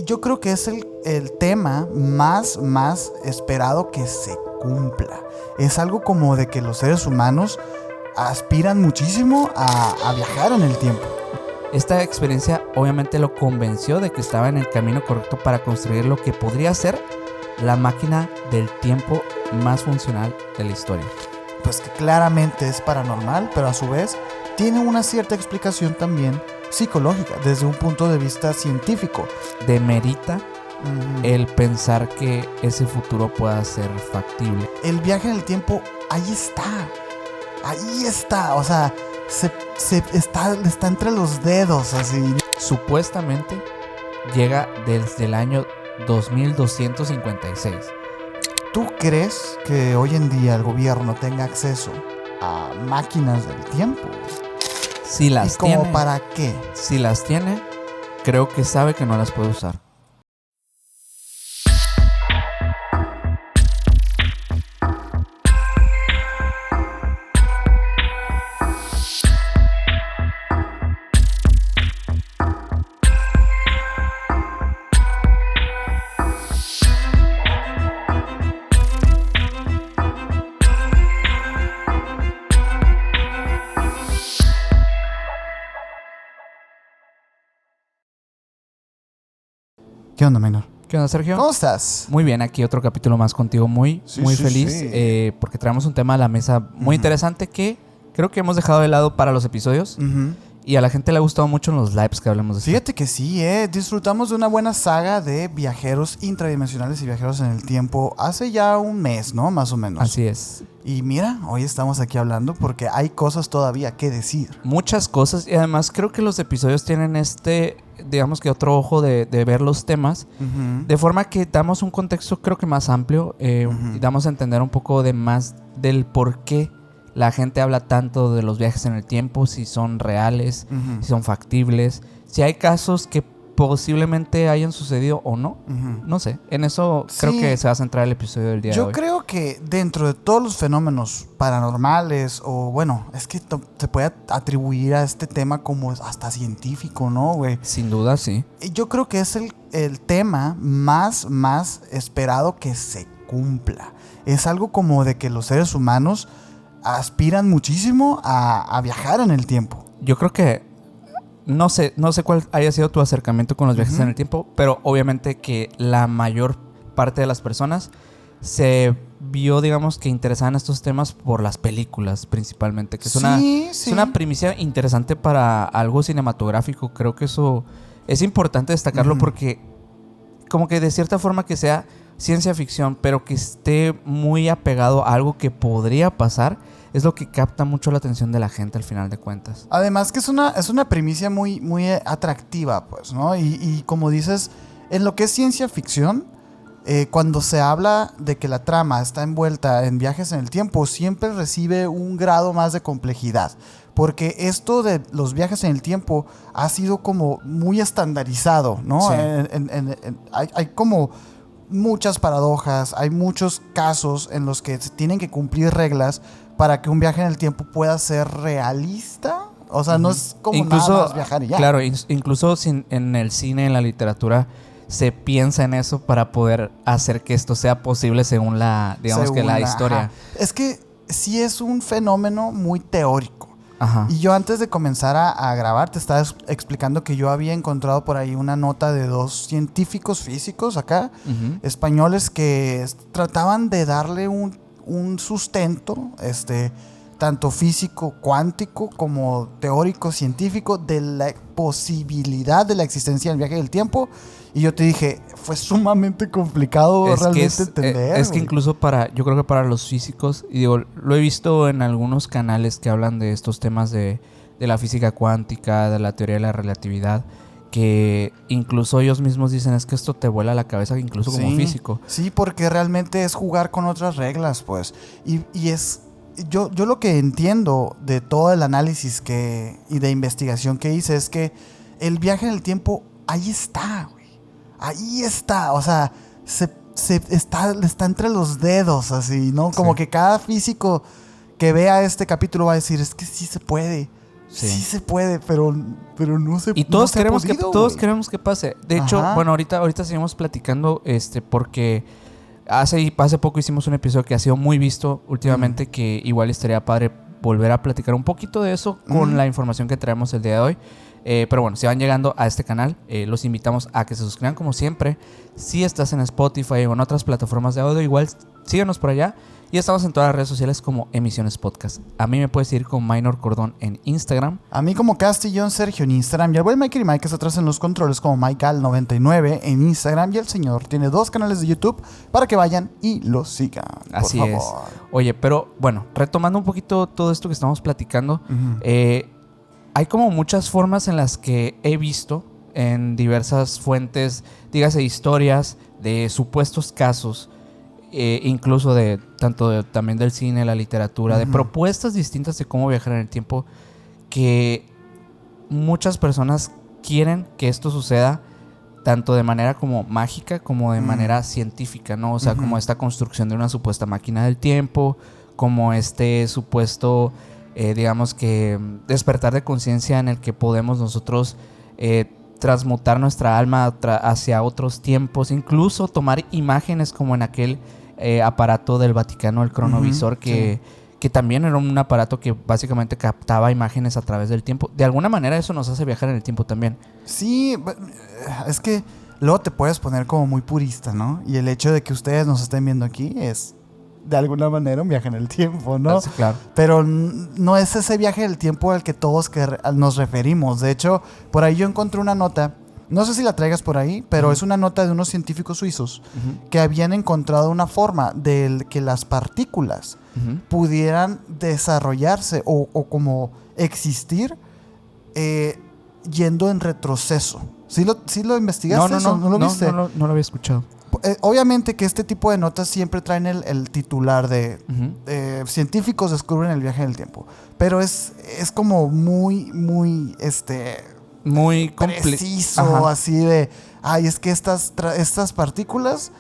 yo creo que es el tema más esperado que se cumpla. Es algo como de que los seres humanos aspiran muchísimo a viajar en el tiempo. Esta experiencia obviamente lo convenció de que estaba en el camino correcto para construir lo que podría ser la máquina del tiempo más funcional de la historia. Pues que claramente es paranormal, pero a su vez tiene una cierta explicación también psicológica, desde un punto de vista científico. Demerita el pensar que ese futuro pueda ser factible. El viaje en el tiempo, ahí está, o sea, está entre los dedos, así. Supuestamente llega desde el año 2256. ¿Tú crees que hoy en día el gobierno tenga acceso a máquinas del tiempo? Si las ¿Y como tiene, para qué? Si las tiene, creo que sabe que no las puede usar. ¿Qué onda, menor? ¿Qué onda, Sergio? ¿Cómo estás? Muy bien, aquí otro capítulo más contigo, muy feliz, sí. porque traemos un tema a la mesa muy interesante que creo que hemos dejado de lado para los episodios y a la gente le ha gustado mucho en los lives que hablemos de esto. Fíjate que sí, disfrutamos de una buena saga de viajeros intradimensionales y viajeros en el tiempo hace ya un mes, ¿no? Más o menos. Así es. Y mira, hoy estamos aquí hablando porque hay cosas todavía que decir. Muchas cosas, y además creo que los episodios tienen digamos que otro ojo de ver los temas, de forma que damos un contexto creo que más amplio, y damos a entender un poco de más del por qué la gente habla tanto de los viajes en el tiempo, si son reales, si son factibles, si hay casos que posiblemente hayan sucedido o no, no sé. En eso creo que se va a centrar el episodio del día de hoy. Yo creo que dentro de todos los fenómenos paranormales, o bueno, es que se puede atribuir a este tema como hasta científico, ¿no, güey? Sin duda, sí. Yo creo que es el tema más esperado que se cumpla. Es algo como de que los seres humanos aspiran muchísimo a viajar en el tiempo. Yo creo que no sé cuál haya sido tu acercamiento con los viajes en el tiempo, pero obviamente que la mayor parte de las personas se vio, digamos, que interesada en estos temas por las películas principalmente, que es una primicia interesante para algo cinematográfico. Creo que eso es importante destacarlo porque como que de cierta forma que sea ciencia ficción, pero que esté muy apegado a algo que podría pasar, es lo que capta mucho la atención de la gente al final de cuentas. Además que es una primicia muy atractiva, pues, ¿no? Y como dices, en lo que es ciencia ficción, cuando se habla de que la trama está envuelta en viajes en el tiempo, siempre recibe un grado más de complejidad. Porque esto de los viajes en el tiempo ha sido como muy estandarizado, ¿no? Sí. Hay como muchas paradojas, hay muchos casos en los que se tienen que cumplir reglas para que un viaje en el tiempo pueda ser realista. O sea, no es como incluso, nada más viajar y ya. Claro, incluso en el cine, en la literatura, se piensa en eso para poder hacer que esto sea posible según la historia. Ajá. Es que sí es un fenómeno muy teórico. Ajá. Y yo antes de comenzar a grabar te estaba explicando que yo había encontrado por ahí una nota de 2 científicos físicos acá, españoles, que trataban de darle un sustento, tanto físico cuántico como teórico científico, de la posibilidad de la existencia del viaje del tiempo. Y yo te dije, fue sumamente complicado realmente entender. Es que incluso yo creo que para los físicos, y digo, lo he visto en algunos canales que hablan de estos temas de la física cuántica, de la teoría de la relatividad, que incluso ellos mismos dicen, es que esto te vuela la cabeza incluso como físico. Sí, porque realmente es jugar con otras reglas, pues. Y es... Yo lo que entiendo de todo el análisis y de investigación que hice es que el viaje en el tiempo ahí está, güey. Ahí está. O sea, está entre los dedos, así, ¿no? Como que cada físico que vea este capítulo va a decir, es que sí se puede. Sí se puede, pero no se Y todos no queremos se ha podido, todos güey. queremos que pase. De hecho, Ajá. bueno, ahorita seguimos platicando, porque hace poco hicimos un episodio que ha sido muy visto últimamente, que igual estaría padre volver a platicar un poquito de eso con la información que traemos el día de hoy. Pero bueno, si van llegando a este canal, los invitamos a que se suscriban como siempre. Si estás en Spotify o en otras plataformas de audio, igual síguenos por allá. Y estamos en todas las redes sociales como Emisiones Podcast. A mí me puedes seguir con Minor Cordón en Instagram. A mí como Castillón Sergio en Instagram. Y el buen Mike y Mike está atrás en los controles como MikeAl99 en Instagram. Y el señor tiene 2 canales de YouTube para que vayan y lo sigan. Así por es. favor. Oye, pero bueno, retomando un poquito todo esto que estamos platicando, hay como muchas formas en las que he visto en diversas fuentes, dígase historias de supuestos casos, incluso de tanto también del cine, la literatura, de propuestas distintas de cómo viajar en el tiempo, que muchas personas quieren que esto suceda tanto de manera como mágica como de manera científica, ¿no? O sea, como esta construcción de una supuesta máquina del tiempo, como este supuesto, digamos que despertar de conciencia en el que podemos nosotros transmutar nuestra alma hacia otros tiempos, incluso tomar imágenes como en aquel aparato del Vaticano, el cronovisor, que también era un aparato que básicamente captaba imágenes a través del tiempo. De alguna manera eso nos hace viajar en el tiempo también. Sí, es que luego te puedes poner como muy purista, ¿no? Y el hecho de que ustedes nos estén viendo aquí es de alguna manera un viaje en el tiempo, ¿no? Sí, claro. Pero no es ese viaje del tiempo al que todos nos referimos. De hecho, por ahí yo encontré una nota, no sé si la traigas por ahí, pero es una nota de unos científicos suizos que habían encontrado una forma de que las partículas pudieran desarrollarse o como existir yendo en retroceso. ¿Sí lo investigaste? ¿No lo viste? No lo había escuchado. Obviamente que este tipo de notas siempre traen el titular de científicos descubren el viaje en el tiempo. Pero es como muy muy preciso, así de, es que estas partículas,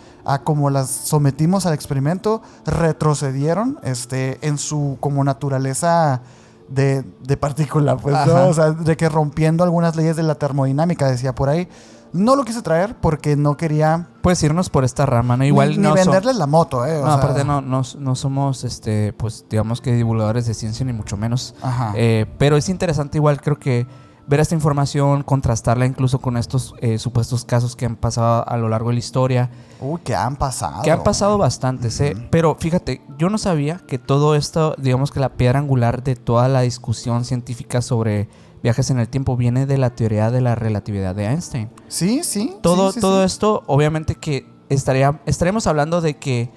como las sometimos al experimento, retrocedieron en su como naturaleza de partícula, pues, ¿no? O sea, de que rompiendo algunas leyes de la termodinámica, decía por ahí. No lo quise traer porque no quería... Puedes irnos por esta rama, ¿no? Igual ni venderles la moto, No, aparte no somos, pues, digamos que divulgadores de ciencia, ni mucho menos. Ajá. Pero es interesante igual, creo que ver esta información, contrastarla incluso con estos supuestos casos que han pasado a lo largo de la historia. Que han pasado. Que han pasado bastantes, Pero fíjate, yo no sabía que todo esto, digamos que la piedra angular de toda la discusión científica sobre viajes en el tiempo viene de la teoría de la relatividad de Einstein. Sí. Todo esto, obviamente que estaríamos hablando de que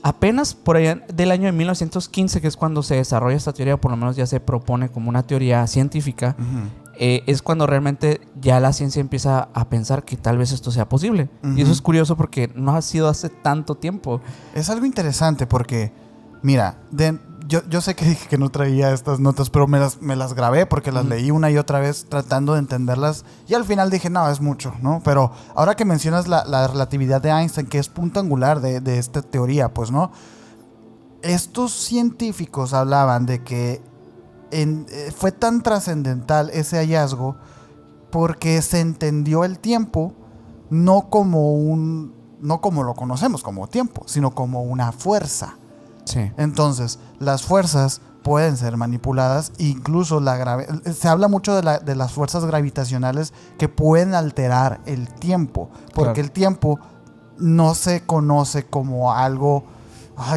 apenas por allá del año de 1915, que es cuando se desarrolla esta teoría, o por lo menos ya se propone como una teoría científica, es cuando realmente ya la ciencia empieza a pensar que tal vez esto sea posible. Y eso es curioso porque no ha sido hace tanto tiempo. Es algo interesante porque, mira, yo sé que dije que no traía estas notas, pero me las grabé porque las leí una y otra vez tratando de entenderlas. Y al final dije, no, es mucho, ¿no? Pero ahora que mencionas la relatividad de Einstein, que es punto angular de esta teoría, pues, ¿no? Estos científicos hablaban de que fue tan trascendental ese hallazgo porque se entendió el tiempo no como lo conocemos como tiempo, sino como una fuerza. Sí. Entonces, las fuerzas pueden ser manipuladas, incluso se habla mucho de las fuerzas gravitacionales que pueden alterar el tiempo, porque claro, el tiempo no se conoce como algo,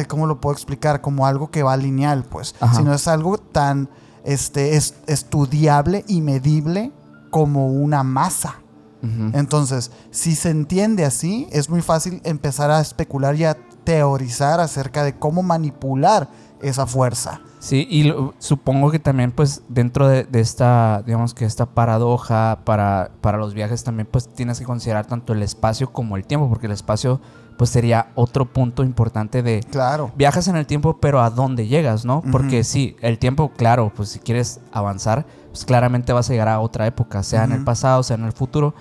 ¿cómo lo puedo explicar? Como algo que va lineal, pues, sino es algo tan estudiable y medible como una masa. Entonces, si se entiende así, es muy fácil empezar a especular y a teorizar acerca de cómo manipular esa fuerza. Sí, y supongo que también, pues, dentro de esta, digamos que esta paradoja para los viajes también, pues, tienes que considerar tanto el espacio como el tiempo, porque el espacio, pues, sería otro punto importante de... Claro. Viajas en el tiempo, pero ¿a dónde llegas, no? Porque sí, el tiempo, claro, pues, si quieres avanzar, pues, claramente vas a llegar a otra época, sea en el pasado, sea en el futuro.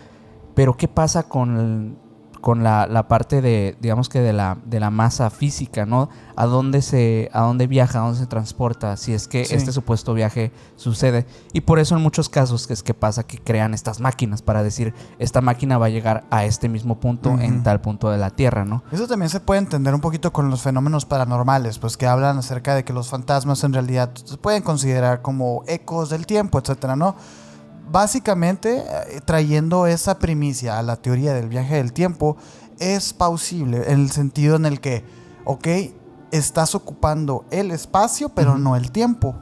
Pero ¿qué pasa con con la parte de, digamos que de la masa física, ¿no? A dónde viaja, a dónde se transporta, si es que este supuesto viaje sucede. Y por eso en muchos casos es que pasa que crean estas máquinas para decir, esta máquina va a llegar a este mismo punto en tal punto de la Tierra, ¿no? Eso también se puede entender un poquito con los fenómenos paranormales, pues que hablan acerca de que los fantasmas en realidad se pueden considerar como ecos del tiempo, etcétera, ¿no? Básicamente, trayendo esa primicia a la teoría del viaje del tiempo, es plausible en el sentido en el que, ok, estás ocupando el espacio, pero no el tiempo.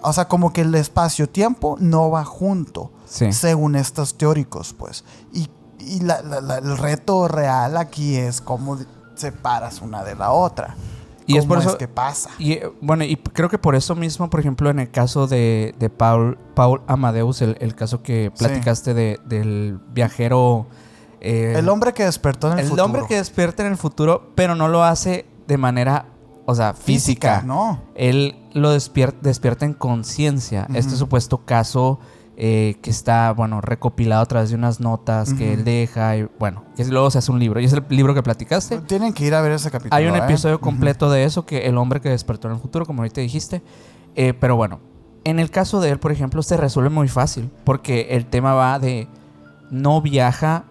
O sea, como que el espacio-tiempo no va junto, según estos teóricos, pues. Y el reto real aquí es cómo separas una de la otra. Y es por eso que pasa. Y bueno, y creo que por eso mismo, por ejemplo, en el caso de Paul Amadeus, el caso que platicaste del viajero. El hombre que despertó en el futuro. El hombre que despierta en el futuro, pero no lo hace de manera, o sea, física. No. Él lo despierta en conciencia. Este supuesto caso que está, bueno, recopilado a través de unas notas que él deja y, bueno, que luego se hace un libro. Y es el libro que platicaste. Tienen que ir a ver ese capítulo. Hay un episodio completo de eso, que el hombre que despertó en el futuro, como ahorita dijiste. Pero bueno, en el caso de él, por ejemplo, se resuelve muy fácil, porque el tema va de no viaja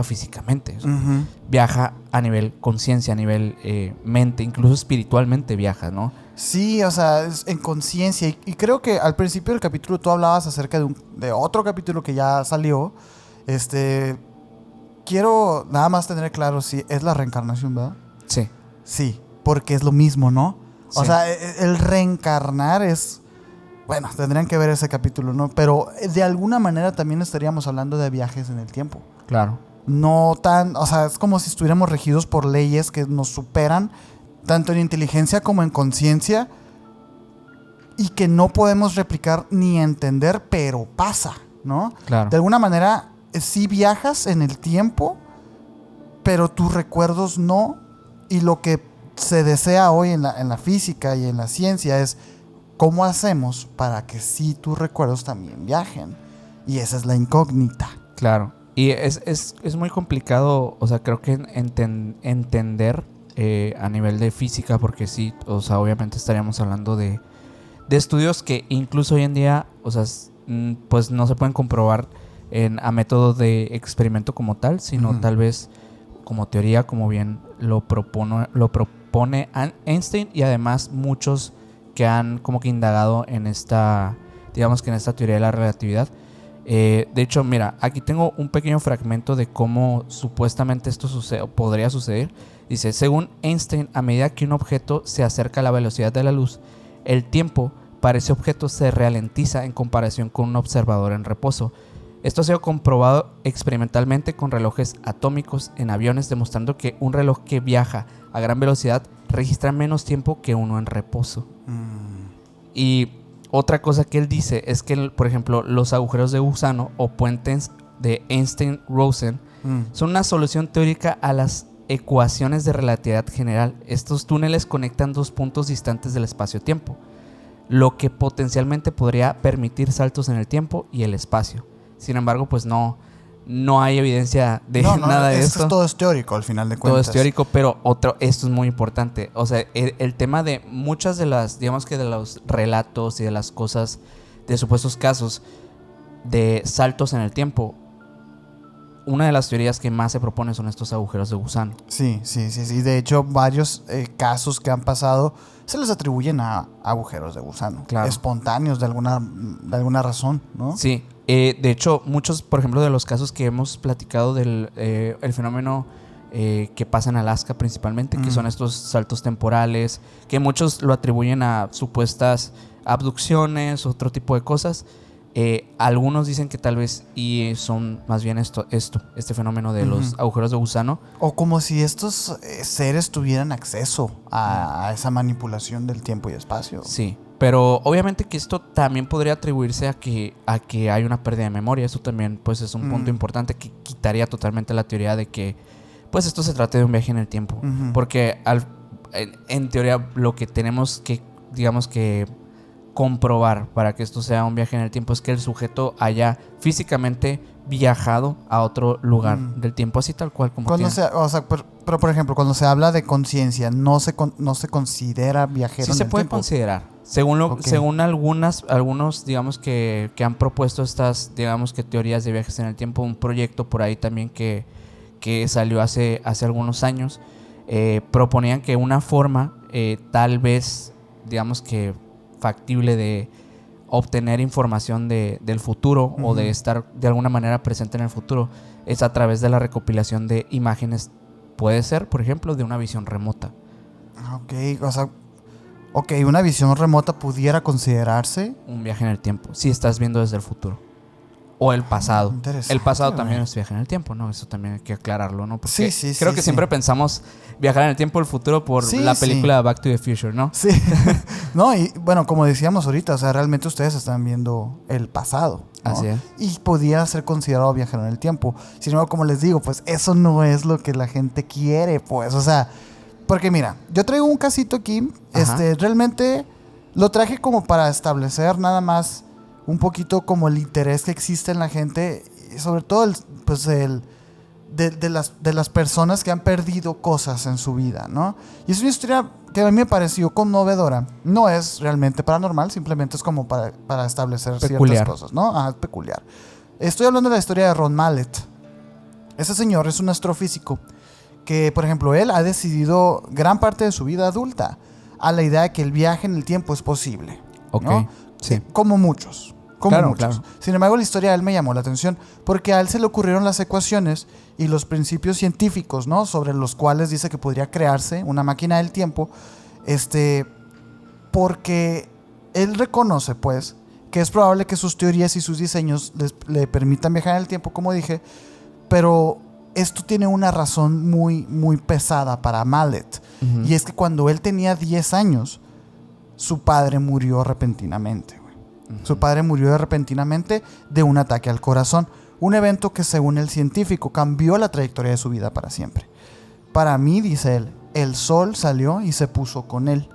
físicamente. Viaja a nivel conciencia, a nivel mente, incluso espiritualmente viaja, ¿no? Sí, o sea, es en conciencia. Y creo que al principio del capítulo tú hablabas acerca de otro capítulo que ya salió. Quiero nada más tener claro si es la reencarnación, ¿verdad? Sí. Sí, porque es lo mismo, ¿no? O Sí. sea, el reencarnar es... Bueno, tendrían que ver ese capítulo, ¿no? Pero de alguna manera también estaríamos hablando de viajes en el tiempo. Claro. No tan... O sea, es como si estuviéramos regidos por leyes que nos superan, tanto en inteligencia como en conciencia, y que no podemos replicar ni entender, pero pasa, ¿no? Claro. De alguna manera, sí viajas en el tiempo, pero tus recuerdos no. Y lo que se desea hoy en la física y en la ciencia es cómo hacemos para que sí tus recuerdos también viajen. Y esa es la incógnita. Claro. Y es muy complicado, o sea, creo que entender a nivel de física, porque sí, o sea, obviamente estaríamos hablando de estudios que incluso hoy en día, o sea, pues no se pueden comprobar a método de experimento como tal, sino tal vez como teoría, como bien lo propone Einstein, y además muchos que han como que indagado en esta, digamos que en esta teoría de la relatividad. De hecho, mira, aquí tengo un pequeño fragmento de cómo supuestamente esto podría suceder. Dice, según Einstein, a medida que un objeto se acerca a la velocidad de la luz, el tiempo para ese objeto se ralentiza en comparación con un observador en reposo. Esto ha sido comprobado experimentalmente con relojes atómicos en aviones, demostrando que un reloj que viaja a gran velocidad registra menos tiempo que uno en reposo. Y otra cosa que él dice es que, por ejemplo, los agujeros de gusano o puentes de Einstein-Rosen son una solución teórica a las ecuaciones de relatividad general. Estos túneles conectan dos puntos distantes del espacio-tiempo, lo que potencialmente podría permitir saltos en el tiempo y el espacio. Sin embargo, pues no hay evidencia de nada de esto. Todo es teórico al final de cuentas. Todo es teórico, pero esto es muy importante. O sea, el tema de muchas de las, digamos que de los relatos y de las cosas, de supuestos casos de saltos en el tiempo, una de las teorías que más se propone son estos agujeros de gusano. Sí. De hecho, varios casos que han pasado se les atribuyen a agujeros de gusano. Claro. Espontáneos de alguna razón, ¿no? Sí. De hecho, muchos, por ejemplo, de los casos que hemos platicado del el fenómeno que pasa en Alaska principalmente, que son estos saltos temporales, que muchos lo atribuyen a supuestas abducciones, otro tipo de cosas. Algunos dicen que tal vez son más bien este fenómeno de los agujeros de gusano. O como si estos seres tuvieran acceso a esa manipulación del tiempo y espacio. Sí, pero obviamente que esto también podría atribuirse a que hay una pérdida de memoria. Eso también pues es un punto importante que quitaría totalmente la teoría de que pues esto se trate de un viaje en el tiempo. Porque en teoría lo que tenemos que, digamos que comprobar para que esto sea un viaje en el tiempo es que el sujeto haya físicamente viajado a otro lugar del tiempo, así tal cual como Cuando tiene. pero por ejemplo, cuando se habla de conciencia, no se considera viajero Sí en se el puede tiempo. considerar. Ok. Según algunos, digamos que han propuesto estas, digamos que teorías de viajes en el tiempo, un proyecto por ahí también que salió hace algunos años, proponían que una forma tal vez, digamos que factible de obtener información del futuro o de estar de alguna manera presente en el futuro es a través de la recopilación de imágenes. Puede ser, por ejemplo, de una visión remota. Ok, o sea, una visión remota pudiera considerarse. Un viaje en el tiempo, si estás viendo desde el futuro o el pasado. Interesante, El pasado güey. también es viaje en el tiempo, ¿no? Eso también hay que aclararlo, ¿no? Porque Sí, creo que siempre pensamos viajar en el tiempo o el futuro por Sí, la sí. película Back to the Future, ¿no? Sí. No, y bueno, como decíamos ahorita, o sea, realmente ustedes están viendo el pasado, ¿no? Así es. Y podría ser considerado viajero en el tiempo. Sin embargo, como les digo, pues eso no es lo que la gente quiere, pues. O sea, porque mira, yo traigo un casito aquí. Ajá. Realmente lo traje como para establecer nada más un poquito como el interés que existe en la gente. Y sobre todo de las personas que han perdido cosas en su vida, ¿no? Y es una historia que a mí me pareció conmovedora. No es realmente paranormal, simplemente es como para establecer Peculiar. ciertas cosas, ¿no? Ah, peculiar. Estoy hablando de la historia de Ron Mallett. Ese señor es un astrofísico que, por ejemplo, él ha decidido gran parte de su vida adulta a la idea de que el viaje en el tiempo es posible, Ok, ¿no? sí. Como muchos. Claro, claro. Sin embargo, la historia de él me llamó la atención porque a él se le ocurrieron las ecuaciones y los principios científicos, ¿no? Sobre los cuales dice que podría crearse una máquina del tiempo, porque él reconoce, pues, que es probable que sus teorías y sus diseños le permitan viajar en el tiempo, como dije, pero esto tiene una razón muy, muy pesada para Mallett. Ujú. Y es que cuando él tenía 10 años, su padre murió repentinamente. Su padre murió repentinamente de un ataque al corazón. Un evento que, según el científico, cambió la trayectoria de su vida para siempre. Para mí, dice él, el sol salió y se puso con él.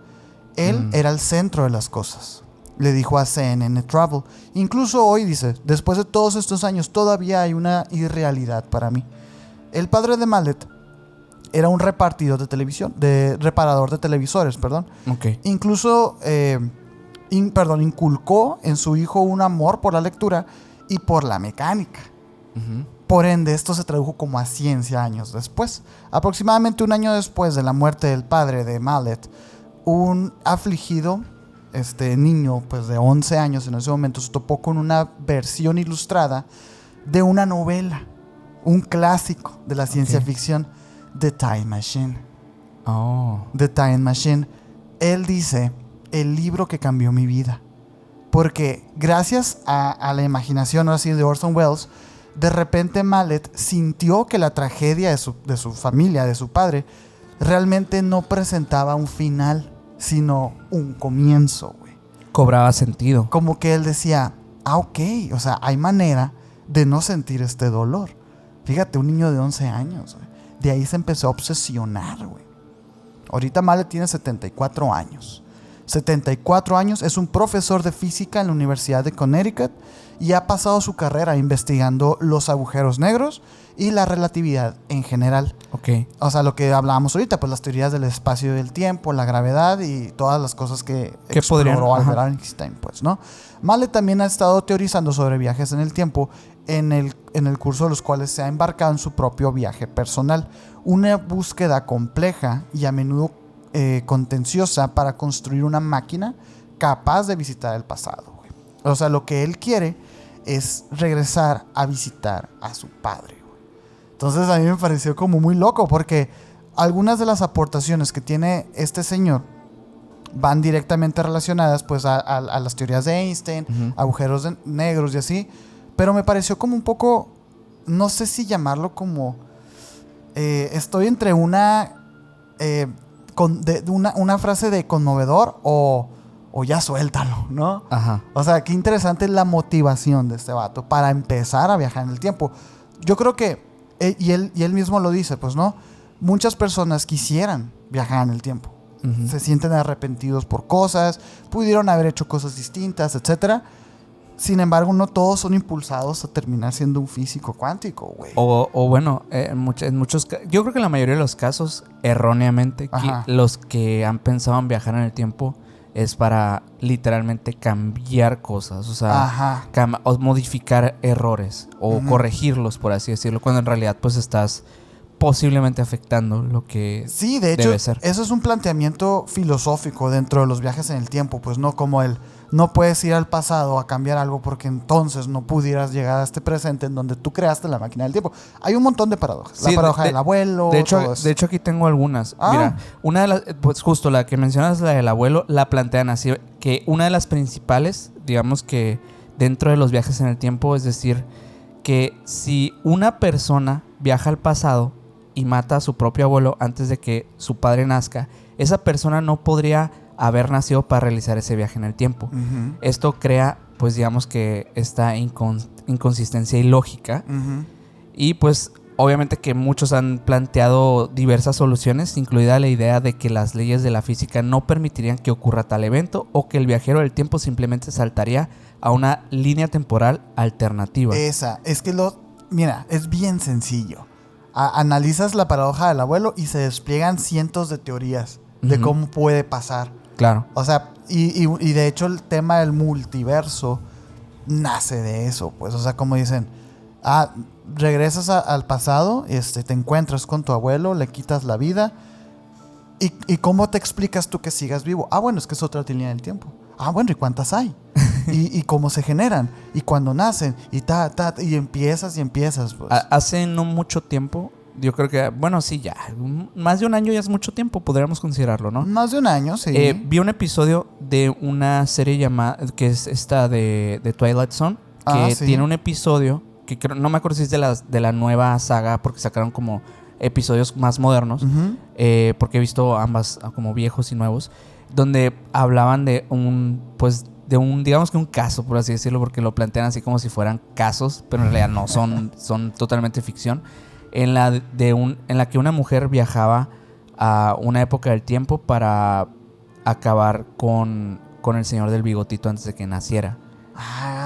Él era el centro de las cosas. Le dijo a CNN Travel. Incluso hoy, dice, después de todos estos años, todavía hay una irrealidad para mí. El padre de Mallett era un reparador de televisores, perdón. Ok. Incluso inculcó en su hijo un amor por la lectura y por la mecánica. Ujú. Por ende, esto se tradujo como a ciencia años después. Aproximadamente un año después de la muerte del padre de Mallett, un afligido niño pues, de 11 años en ese momento se topó con una versión ilustrada de una novela, un clásico de la ciencia ficción, The Time Machine. Oh. The Time Machine. Él dice, el libro que cambió mi vida. Porque gracias a la imaginación, ahora sí, de Orson Welles, de repente Mallett sintió que la tragedia de su familia, de su padre, realmente no presentaba un final, sino un comienzo, güey. Cobraba sentido. Como que él decía, ok, o sea, hay manera de no sentir este dolor. Fíjate, un niño de 11 años, güey. De ahí se empezó a obsesionar, güey. Ahorita Mallett tiene 74 años. 74 años, es un profesor de física en la Universidad de Connecticut y ha pasado su carrera investigando los agujeros negros y la relatividad en general. Ok. O sea, lo que hablábamos ahorita, pues las teorías del espacio y del tiempo, la gravedad y todas las cosas que exploró Albert Einstein, pues, ¿no? Mallett también ha estado teorizando sobre viajes en el tiempo en el curso de los cuales se ha embarcado en su propio viaje personal. Una búsqueda compleja y a menudo contenciosa para construir una máquina capaz de visitar el pasado, güey. O sea, lo que él quiere es regresar a visitar a su padre, güey. Entonces a mí me pareció como muy loco porque algunas de las aportaciones que tiene este señor van directamente relacionadas pues a las teorías de Einstein, agujeros negros y así, pero me pareció como un poco, no sé si llamarlo como estoy entre una frase de conmovedor o ya suéltalo, ¿no? Ajá. O sea, qué interesante la motivación de este vato para empezar a viajar en el tiempo. Yo creo que, y él mismo lo dice, pues, ¿no? Muchas personas quisieran viajar en el tiempo. se sienten arrepentidos por cosas, pudieron haber hecho cosas distintas, etcétera. Sin embargo, no todos son impulsados a terminar siendo un físico cuántico, güey. O bueno, en muchos yo creo que en la mayoría de los casos, erróneamente, los que han pensado en viajar en el tiempo es para literalmente cambiar cosas, o sea, o modificar errores o corregirlos, por así decirlo, cuando en realidad pues estás posiblemente afectando lo que sí, de hecho, debe ser. Eso es un planteamiento filosófico dentro de los viajes en el tiempo, pues no como no puedes ir al pasado a cambiar algo porque entonces no pudieras llegar a este presente en donde tú creaste la máquina del tiempo. Hay un montón de paradojas. Sí, la paradoja del abuelo. De hecho, aquí tengo algunas. Mira, una de las, pues justo la que mencionas, la del abuelo, la plantean así, que una de las principales, digamos que dentro de los viajes en el tiempo, es decir, que si una persona viaja al pasado y mata a su propio abuelo antes de que su padre nazca, esa persona no podría haber nacido para realizar ese viaje en el tiempo. Esto crea, pues digamos que esta inconsistencia ilógica. Y pues obviamente que muchos han planteado diversas soluciones, incluida la idea de que las leyes de la física no permitirían que ocurra tal evento o que el viajero del tiempo simplemente saltaría a una línea temporal alternativa. Mira, es bien sencillo. Analizas la paradoja del abuelo y se despliegan cientos de teorías de cómo puede pasar. Claro. O sea, y de hecho el tema del multiverso nace de eso, pues. O sea, como dicen, regresas al pasado, te encuentras con tu abuelo, le quitas la vida. ¿Y cómo te explicas tú que sigas vivo? Bueno, es que es otra línea del tiempo. Bueno, ¿y cuántas hay? y cómo se generan, y cuándo nacen, y empiezas. Pues. Hace no mucho tiempo, yo creo que, bueno, sí, ya, más de un año ya es mucho tiempo, podríamos considerarlo, ¿no? Más de un año, sí. Vi un episodio de una serie llamada, que es esta de Twilight Zone, que tiene un episodio, que no me acuerdo si es de la nueva saga, porque sacaron como episodios más modernos, porque he visto ambas como viejos y nuevos, donde hablaban de digamos que un caso, por así decirlo, porque lo plantean así como si fueran casos, pero en realidad no, son totalmente ficción, en la que una mujer viajaba a una época del tiempo para acabar con el señor del bigotito antes de que naciera.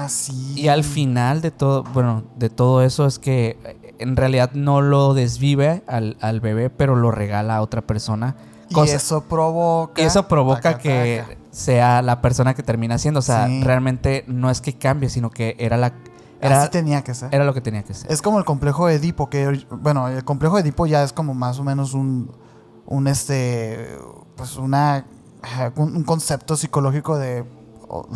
Sí. Y al final de todo eso es que en realidad no lo desvive al bebé, pero lo regala a otra persona. Y eso provoca que sea la persona que termina siendo. O sea, realmente no es que cambie, sino que así tenía que ser. Era lo que tenía que ser. Es como el complejo de Edipo, el complejo de Edipo ya es como más o menos un concepto psicológico de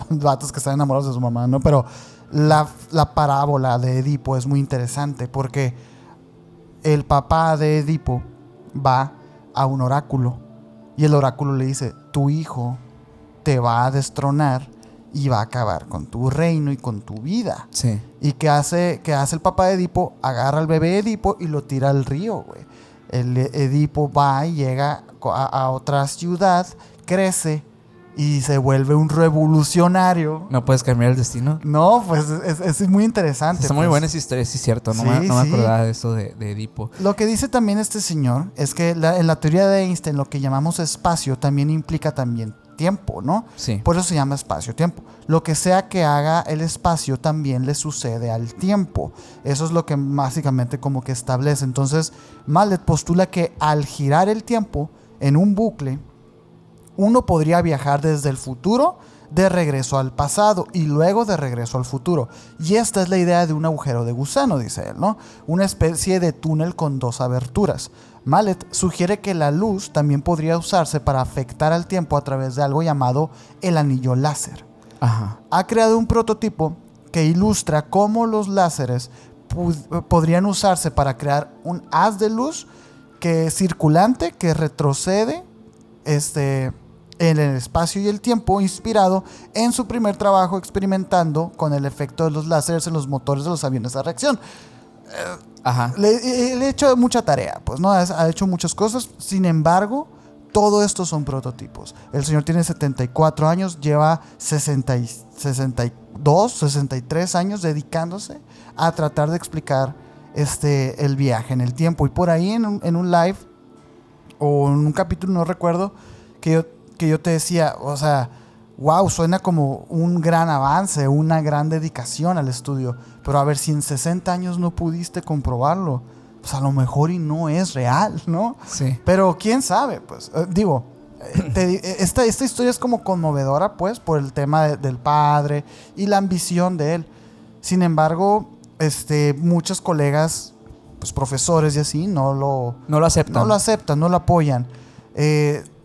vatos que están enamorados de su mamá, ¿no? Pero la parábola de Edipo es muy interesante porque el papá de Edipo va a un oráculo y el oráculo le dice: tu hijo te va a destronar y va a acabar con tu reino y con tu vida. Sí. ¿Y qué hace el papá de Edipo? Agarra al bebé Edipo y lo tira al río, güey. El Edipo va y llega a otra ciudad, crece y se vuelve un revolucionario. ¿No puedes cambiar el destino? No, pues es muy interesante. Está muy buena esa historia, sí es cierto. No me acordaba de eso de Edipo. Lo que dice también este señor es que en la teoría de Einstein lo que llamamos espacio también implica también tiempo, ¿no? Sí. Por eso se llama espacio-tiempo. Lo que sea que haga el espacio también le sucede al tiempo. Eso es lo que básicamente como que establece. Entonces, Mallet postula que al girar el tiempo en un bucle, uno podría viajar desde el futuro de regreso al pasado y luego de regreso al futuro. Y esta es la idea de un agujero de gusano, dice él, ¿no? Una especie de túnel con dos aberturas. Mallet sugiere que la luz también podría usarse para afectar al tiempo a través de algo llamado el anillo láser. Ajá. Ha creado un prototipo que ilustra cómo los láseres podrían usarse para crear un haz de luz circulante que retrocede en el espacio y el tiempo, inspirado en su primer trabajo experimentando con el efecto de los láseres en los motores de los aviones a reacción. Le he hecho mucha tarea, pues, ¿no? Ha hecho muchas cosas. Sin embargo, todo esto son prototipos. El señor tiene 74 años, lleva 62, 63 años dedicándose a tratar de explicar el viaje en el tiempo. Y por ahí en un live o en un capítulo, no recuerdo, que yo te decía, o sea, wow, suena como un gran avance, una gran dedicación al estudio. Pero a ver, si en 60 años no pudiste comprobarlo, pues a lo mejor y no es real, ¿no? Sí. Pero quién sabe, pues. Esta historia es como conmovedora, pues, por el tema del padre y la ambición de él. Sin embargo, muchos colegas, pues profesores y así, no lo aceptan. No lo aceptan, no lo apoyan.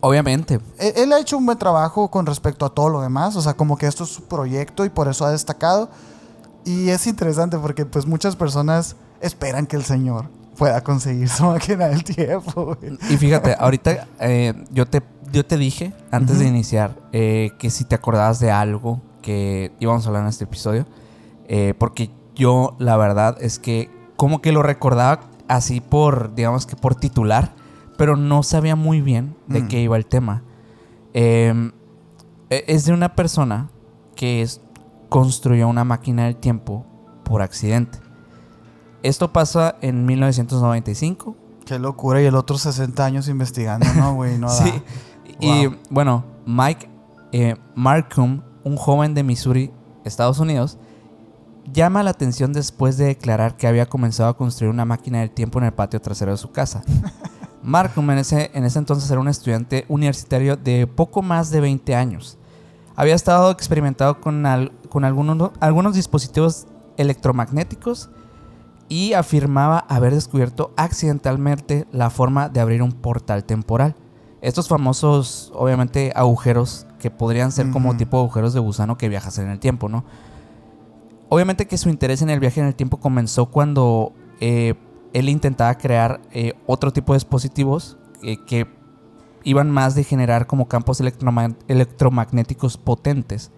Obviamente. Él ha hecho un buen trabajo con respecto a todo lo demás. O sea, como que esto es su proyecto y por eso ha destacado. Y es interesante porque pues muchas personas esperan que el señor pueda conseguir su máquina del tiempo. Y fíjate, ahorita yo te dije antes de iniciar que si te acordabas de algo que íbamos a hablar en este episodio, porque yo la verdad es que como que lo recordaba así digamos que por titular, pero no sabía muy bien de qué iba el tema. Es de una persona que construyó una máquina del tiempo por accidente. Esto pasa en 1995. Qué locura, y el otro 60 años investigando, ¿no, güey? No sí. Wow. Y bueno, Mike Markham, un joven de Missouri, Estados Unidos, llama la atención después de declarar que había comenzado a construir una máquina del tiempo en el patio trasero de su casa. Markham en ese entonces era un estudiante universitario de poco más de 20 años. Había estado experimentando con algunos dispositivos electromagnéticos y afirmaba haber descubierto accidentalmente la forma de abrir un portal temporal. Estos famosos, obviamente, agujeros que podrían ser como tipo de agujeros de gusano que viajasen en el tiempo, ¿no? Obviamente que su interés en el viaje en el tiempo comenzó cuando él intentaba crear otro tipo de dispositivos que iban más de generar como campos electromagnéticos potentes.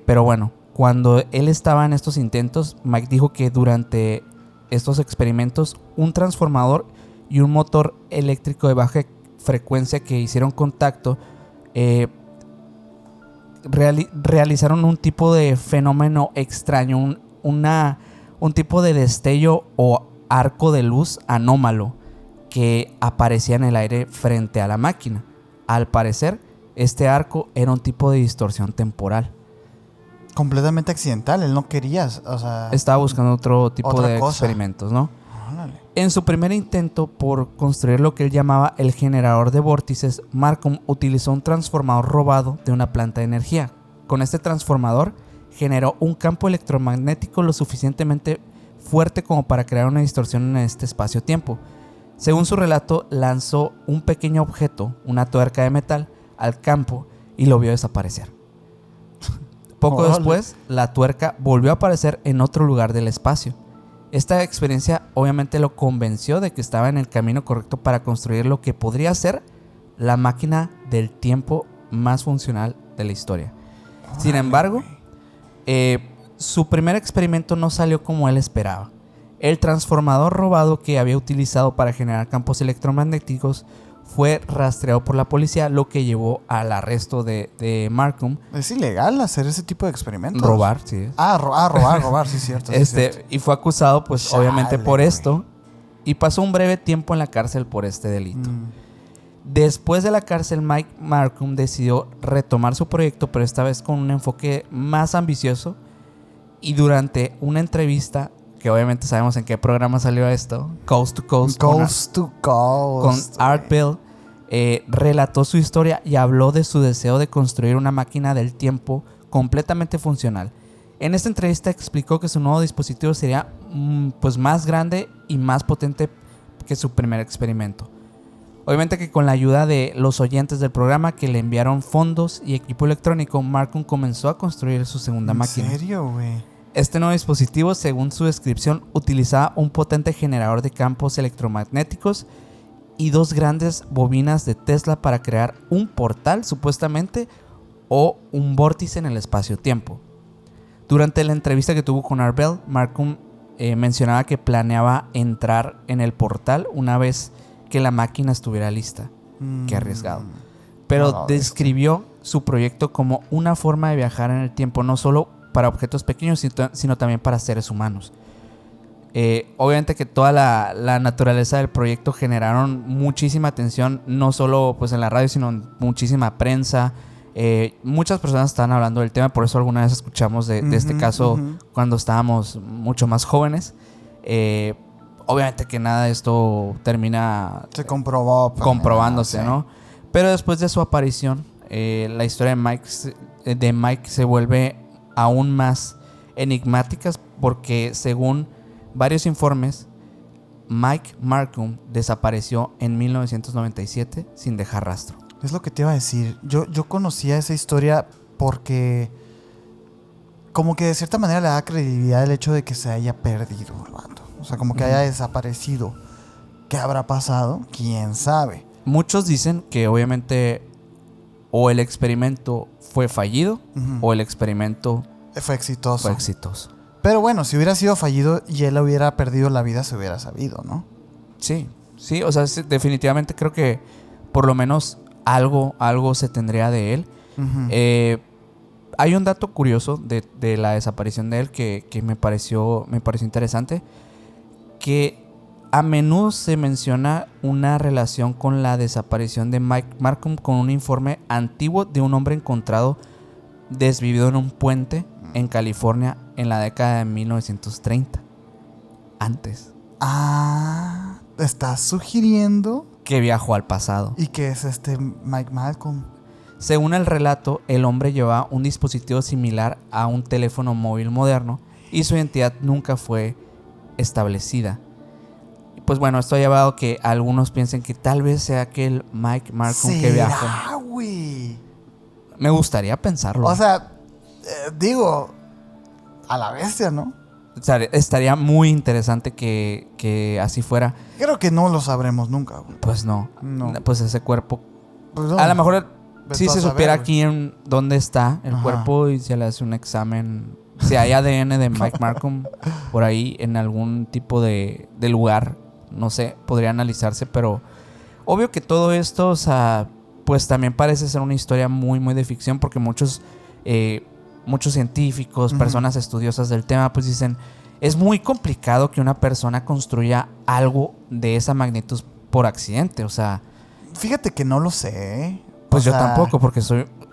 Pero bueno, cuando él estaba en estos intentos, Mike dijo que durante estos experimentos un transformador y un motor eléctrico de baja frecuencia que hicieron contacto realizaron un tipo de fenómeno extraño, un tipo de destello o arco de luz anómalo que aparecía en el aire frente a la máquina. Al parecer, este arco era un tipo de distorsión temporal. Completamente accidental, él no quería, o sea... Estaba buscando otro tipo de experimentos, ¿no? Órale. En su primer intento por construir lo que él llamaba el generador de vórtices, Markham utilizó un transformador robado de una planta de energía. Con este transformador generó un campo electromagnético lo suficientemente fuerte como para crear una distorsión en este espacio-tiempo. Según su relato, lanzó un pequeño objeto, una tuerca de metal, al campo y lo vio desaparecer. Poco después, la tuerca volvió a aparecer en otro lugar del espacio. Esta experiencia obviamente lo convenció de que estaba en el camino correcto para construir lo que podría ser la máquina del tiempo más funcional de la historia. Sin embargo, su primer experimento no salió como él esperaba. El transformador robado que había utilizado para generar campos electromagnéticos fue rastreado por la policía, lo que llevó al arresto de Markham. ¿Es ilegal hacer ese tipo de experimentos? Robar, sí. Robar, sí, cierto. Sí, cierto. Y fue acusado, pues, obviamente por esto. Y pasó un breve tiempo en la cárcel por este delito. Después de la cárcel, Mike Markham decidió retomar su proyecto, pero esta vez con un enfoque más ambicioso. Y durante una entrevista, que obviamente sabemos en qué programa salió esto, Coast to Coast. Con Art Bell, relató su historia y habló de su deseo de construir una máquina del tiempo completamente funcional. En esta entrevista explicó que su nuevo dispositivo sería pues más grande y más potente que su primer experimento. Obviamente que con la ayuda de los oyentes del programa que le enviaron fondos y equipo electrónico, Markham comenzó a construir su segunda máquina. ¿En serio, güey? Este nuevo dispositivo, según su descripción, utilizaba un potente generador de campos electromagnéticos y dos grandes bobinas de Tesla para crear un portal, supuestamente, o un vórtice en el espacio-tiempo. Durante la entrevista que tuvo con Art Bell, Markham mencionaba que planeaba entrar en el portal una vez que la máquina estuviera lista. Qué arriesgado. Pero describió su proyecto como una forma de viajar en el tiempo, no solo para objetos pequeños, sino también para seres humanos. Obviamente que toda la naturaleza del proyecto generaron muchísima atención, no solo pues en la radio, sino en muchísima prensa. Muchas personas estaban hablando del tema, por eso alguna vez escuchamos de este caso cuando estábamos mucho más jóvenes. Obviamente que nada de esto termina se comprobándose, sí. ¿No? Pero después de su aparición, la historia de Mike se vuelve aún más enigmática porque según varios informes, Mike Markham desapareció en 1997 sin dejar rastro. Es lo que te iba a decir. Yo conocía esa historia porque como que de cierta manera le da credibilidad el hecho de que se haya perdido el vato. O sea, como que haya desaparecido. ¿Qué habrá pasado? ¿Quién sabe? Muchos dicen que obviamente o el experimento fue fallido o el experimento fue exitoso. Pero bueno, si hubiera sido fallido y él hubiera perdido la vida, se hubiera sabido, ¿no? Sí, o sea, definitivamente creo que por lo menos algo se tendría de él. Hay un dato curioso de la desaparición de él que me pareció interesante, que a menudo se menciona una relación con la desaparición de Mike Markham con un informe antiguo de un hombre encontrado desvivido en un puente en California en la década de 1930. Antes. ¿Estás sugiriendo? Que viajó al pasado. ¿Y qué es Mike Malcolm? Según el relato, el hombre llevaba un dispositivo similar a un teléfono móvil moderno y su identidad nunca fue establecida. Pues bueno, esto ha llevado a que algunos piensen que tal vez sea aquel Mike Markham que viajó. Güey? Me gustaría pensarlo. O sea, digo, a la bestia, ¿no? O sea, estaría muy interesante que así fuera. Creo que no lo sabremos nunca, güey. Pues no. Pues ese cuerpo. Pues no. A lo mejor si se supiera saber, aquí en dónde está el cuerpo y se le hace un examen. Si hay ADN de Mike Markham por ahí en algún tipo de lugar, no sé, podría analizarse, pero obvio que todo esto, o sea, pues también parece ser una historia muy, muy de ficción porque muchos científicos, personas estudiosas del tema, pues dicen, es muy complicado que una persona construya algo de esa magnitud por accidente, o sea... Fíjate que no lo sé. Pues yo tampoco, porque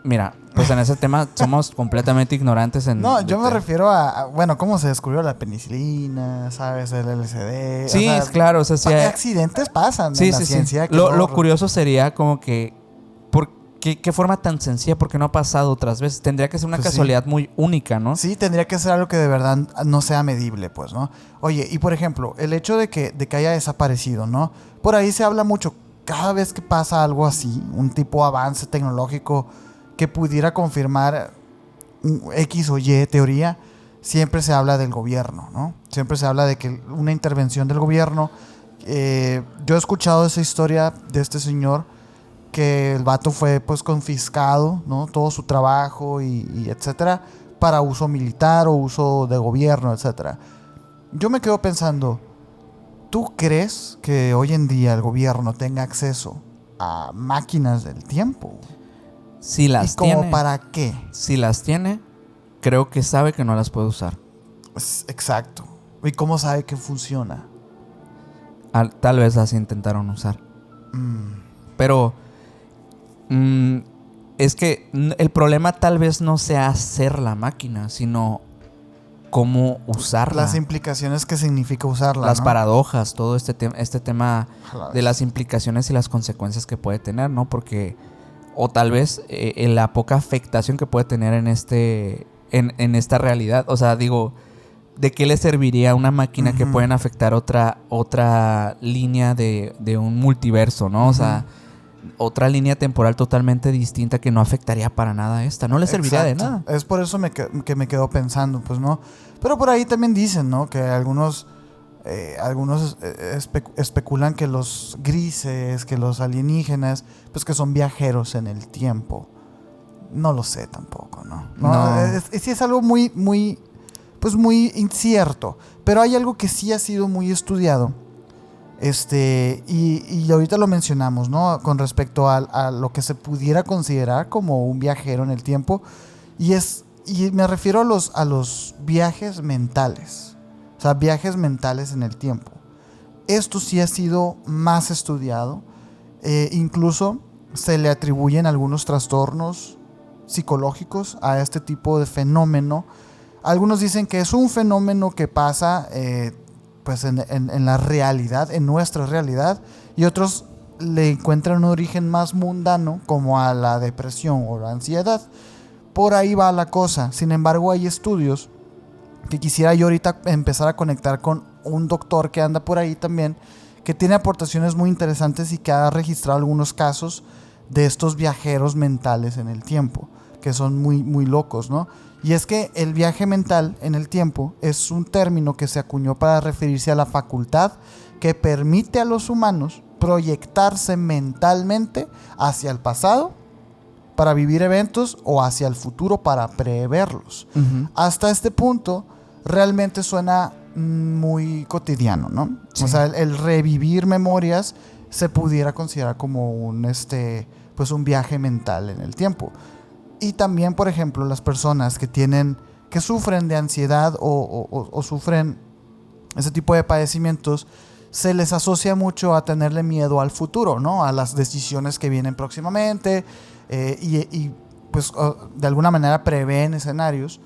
mira, pues en ese tema somos completamente ignorantes en... No, yo me refiero a, bueno, cómo se descubrió la penicilina, ¿sabes? El LSD. Sí, es claro, o sea, sí. Accidentes pasan en la ciencia. Sí. Lo curioso sería como que, ¿qué forma tan sencilla? Porque no ha pasado otras veces. Tendría que ser una casualidad muy única, ¿no? Sí, tendría que ser algo que de verdad no sea medible, pues, ¿no? Oye, y por ejemplo, el hecho de que haya desaparecido, ¿no? Por ahí se habla mucho. Cada vez que pasa algo así, un tipo de avance tecnológico que pudiera confirmar X o Y teoría, siempre se habla del gobierno, ¿no? Siempre se habla de que una intervención del gobierno. Yo he escuchado esa historia de este señor que el vato fue pues confiscado, ¿no? Todo su trabajo y etcétera, para uso militar o uso de gobierno, etcétera. Yo me quedo pensando, ¿tú crees que hoy en día el gobierno tenga acceso a máquinas del tiempo? Si las tiene. ¿Y como para qué? Si las tiene, creo que sabe que no las puede usar. Exacto. ¿Y cómo sabe que funciona? Tal vez las intentaron usar. Pero es que el problema tal vez no sea hacer la máquina, sino cómo usarla. Las implicaciones que significa usarla, las ¿no? paradojas, todo este tema de las implicaciones y las consecuencias que puede tener, ¿no? Porque, o tal vez la poca afectación que puede tener en esta realidad. O sea, digo, ¿de qué le serviría una máquina que pueden afectar otra línea de un multiverso, ¿no? O sea, otra línea temporal totalmente distinta que no afectaría para nada a esta. No le serviría de nada. Es por eso que me quedo pensando, pues, ¿no? Pero por ahí también dicen, ¿no? Que algunos especulan que los grises, que los alienígenas, pues que son viajeros en el tiempo. No lo sé tampoco, ¿no? Sí es algo muy, muy, pues muy incierto. Pero hay algo que sí ha sido muy estudiado. Y ahorita lo mencionamos, ¿no? Con respecto a lo que se pudiera considerar como un viajero en el tiempo. Y me refiero a los viajes mentales. O sea, viajes mentales en el tiempo. Esto sí ha sido más estudiado. Incluso se le atribuyen algunos trastornos psicológicos a este tipo de fenómeno. Algunos dicen que es un fenómeno que pasa pues en la realidad, en nuestra realidad, y otros le encuentran un origen más mundano, como a la depresión o la ansiedad. Por ahí va la cosa. Sin embargo, hay estudios que quisiera yo ahorita empezar a conectar con un doctor que anda por ahí también, que tiene aportaciones muy interesantes y que ha registrado algunos casos de estos viajeros mentales en el tiempo, que son muy, muy locos, ¿no? Y es que el viaje mental en el tiempo es un término que se acuñó para referirse a la facultad que permite a los humanos proyectarse mentalmente hacia el pasado para vivir eventos o hacia el futuro para preverlos. Uh-huh. Hasta este punto realmente suena muy cotidiano, ¿no? Sí. O sea, el revivir memorias se pudiera considerar como pues un viaje mental en el tiempo. Y también, por ejemplo, las personas que sufren de ansiedad o sufren ese tipo de padecimientos, se les asocia mucho a tenerle miedo al futuro, ¿no? A las decisiones que vienen próximamente, y pues de alguna manera prevén escenarios.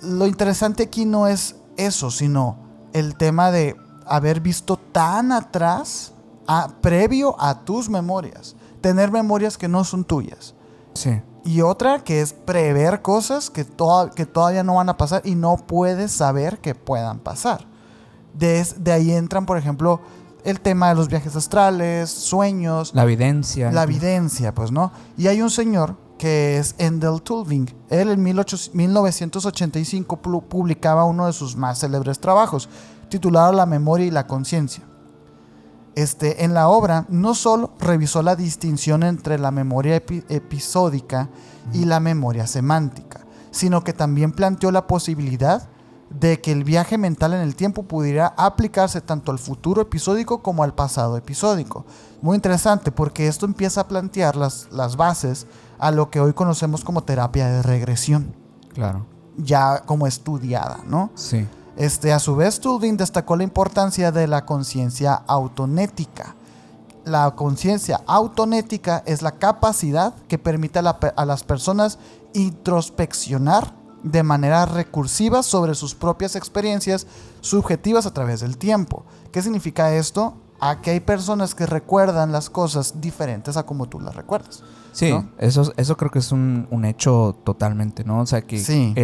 Lo interesante aquí no es eso, sino el tema de haber visto tan atrás, previo a tus memorias, tener memorias que no son tuyas. Sí. Y otra que es prever cosas que todavía no van a pasar y no puedes saber que puedan pasar. De ahí entran, por ejemplo, el tema de los viajes astrales, sueños. La evidencia. La evidencia, pues, ¿no? Y hay un señor que es Endel Tulving. Él en 1985 publicaba uno de sus más célebres trabajos, titulado La memoria y la conciencia. En la obra no solo revisó la distinción entre la memoria episódica y la memoria semántica, sino que también planteó la posibilidad de que el viaje mental en el tiempo pudiera aplicarse tanto al futuro episódico como al pasado episódico. Muy interesante, porque esto empieza a plantear las bases a lo que hoy conocemos como terapia de regresión. Claro. Ya como estudiada, ¿no? Sí. A su vez, Tulving destacó la importancia de la conciencia autonética. La conciencia autonética es la capacidad que permite a las personas introspeccionar de manera recursiva sobre sus propias experiencias subjetivas a través del tiempo. ¿Qué significa esto? A que hay personas que recuerdan las cosas diferentes a como tú las recuerdas. Sí, ¿no? Eso creo que es un hecho totalmente, ¿no? O sea que sí.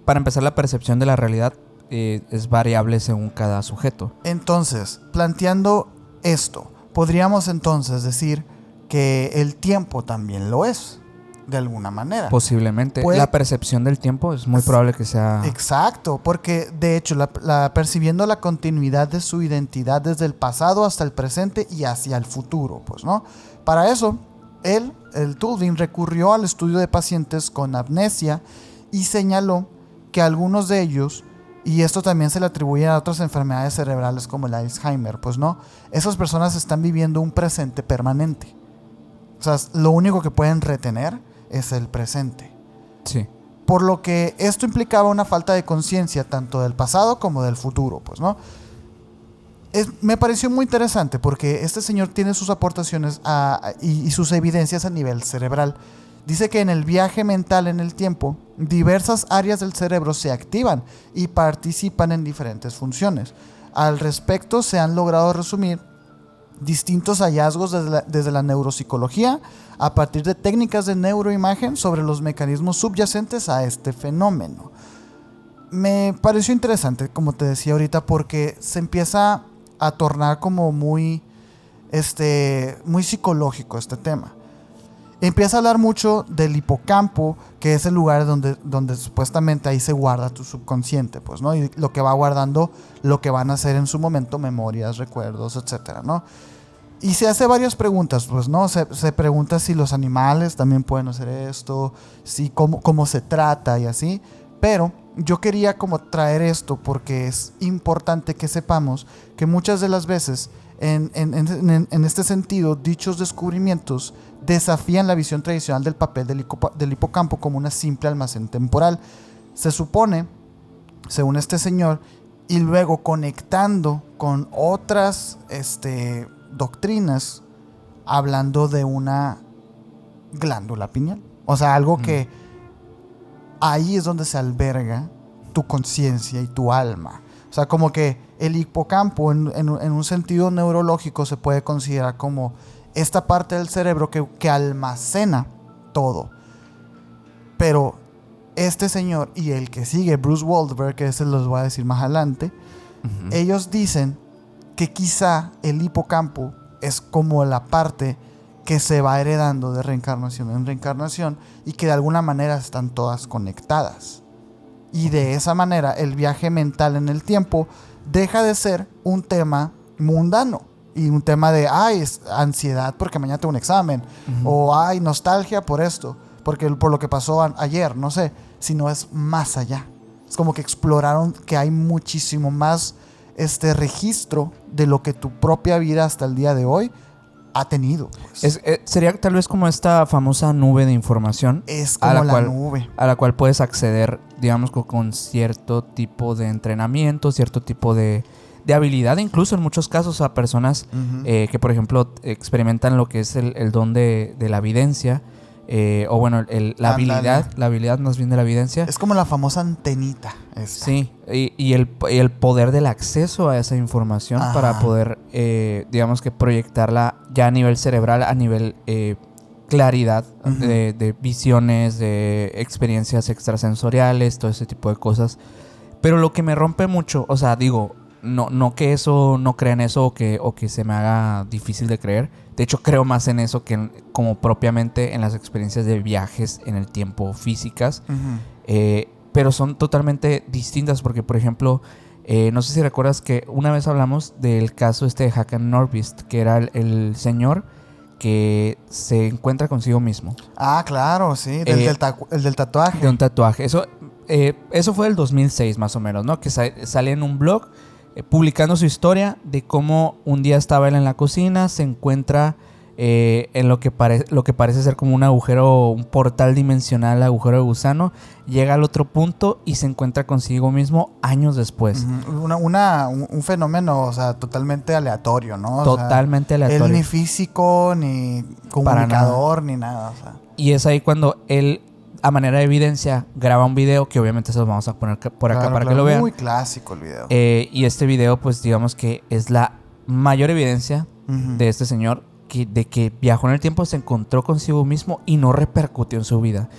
Para empezar, la percepción de la realidad es variable según cada sujeto. Entonces, planteando esto, podríamos entonces decir que el tiempo también lo es, de alguna manera. Posiblemente. La percepción del tiempo es muy probable que sea... Exacto, porque de hecho, percibiendo la continuidad de su identidad desde el pasado hasta el presente y hacia el futuro, pues, ¿no? Para eso, el Tulving recurrió al estudio de pacientes con amnesia y señaló que algunos de ellos, y esto también se le atribuye a otras enfermedades cerebrales como el Alzheimer, pues no, esas personas están viviendo un presente permanente. O sea, lo único que pueden retener es el presente. Sí. Por lo que esto implicaba una falta de conciencia tanto del pasado como del futuro, pues, ¿no? Me pareció muy interesante porque este señor tiene sus aportaciones y sus evidencias a nivel cerebral. Dice que en el viaje mental en el tiempo, diversas áreas del cerebro se activan y participan en diferentes funciones. Al respecto, se han logrado resumir distintos hallazgos desde la neuropsicología a partir de técnicas de neuroimagen sobre los mecanismos subyacentes a este fenómeno. Me pareció interesante, como te decía ahorita, porque se empieza a tornar como muy psicológico este tema. Empieza a hablar mucho del hipocampo, que es el lugar donde supuestamente ahí se guarda tu subconsciente, pues, ¿no? Y lo que va guardando lo que van a ser en su momento memorias, recuerdos, etcétera, ¿no? Y se hace varias preguntas, pues, ¿no? Se pregunta si los animales también pueden hacer esto, si cómo se trata y así. Pero yo quería como traer esto porque es importante que sepamos que muchas de las veces en este sentido, dichos descubrimientos desafían la visión tradicional del papel del hipocampo como una simple almacén temporal. Se supone según este señor, y luego conectando con otras doctrinas, hablando de una glándula pineal. O sea, algo que ahí es donde se alberga tu conciencia y tu alma. O sea, como que el hipocampo en un sentido neurológico se puede considerar como esta parte del cerebro que almacena todo. Pero este señor y el que sigue, Bruce Waldberg, que ese los voy a decir más adelante, ellos dicen que quizá el hipocampo es como la parte que se va heredando de reencarnación en reencarnación y que de alguna manera están todas conectadas. Y de esa manera el viaje mental en el tiempo deja de ser un tema mundano y un tema de, es ansiedad porque mañana tengo un examen, o nostalgia por esto, por lo que pasó ayer, no sé, sino es más allá. Es como que exploraron que hay muchísimo más registro de lo que tu propia vida hasta el día de hoy ha tenido. Pues. Sería tal vez como esta famosa nube de información. Es como la nube. A la cual puedes acceder, digamos, con cierto tipo de entrenamiento, cierto tipo de habilidad, incluso en muchos casos a personas que, por ejemplo, experimentan lo que es el don de la evidencia. O bueno, la habilidad más bien de la evidencia. Es como la famosa antenita esta. Sí, y el poder del acceso a esa información para poder, digamos que proyectarla ya a nivel cerebral, a nivel claridad de visiones, de experiencias extrasensoriales, todo ese tipo de cosas. Pero lo que me rompe mucho, o sea, digo, no que eso, no crea en eso o que se me haga difícil de creer. De hecho, creo más en eso que como propiamente en las experiencias de viajes en el tiempo físicas. Pero son totalmente distintas porque, por ejemplo, no sé si recuerdas que una vez hablamos del caso de Hakan Norvist, que era el señor que se encuentra consigo mismo. Ah, claro, sí. El del tatuaje. De un tatuaje. Eso fue del 2006 más o menos, ¿no? Que sale en un blog publicando su historia de cómo un día estaba él en la cocina, se encuentra en lo que parece ser como un agujero, un portal dimensional, agujero de gusano, llega al otro punto y se encuentra consigo mismo años después. Un fenómeno, o sea, totalmente aleatorio, ¿no? Totalmente aleatorio. Él ni físico, ni comunicador, ni nada. O sea. Y es ahí cuando él, a manera de evidencia, graba un video que obviamente se los vamos a poner por acá para que lo vean. Muy clásico el video. Y este video, pues digamos que es la mayor evidencia de este señor de que viajó en el tiempo, se encontró consigo mismo y no repercutió en su vida.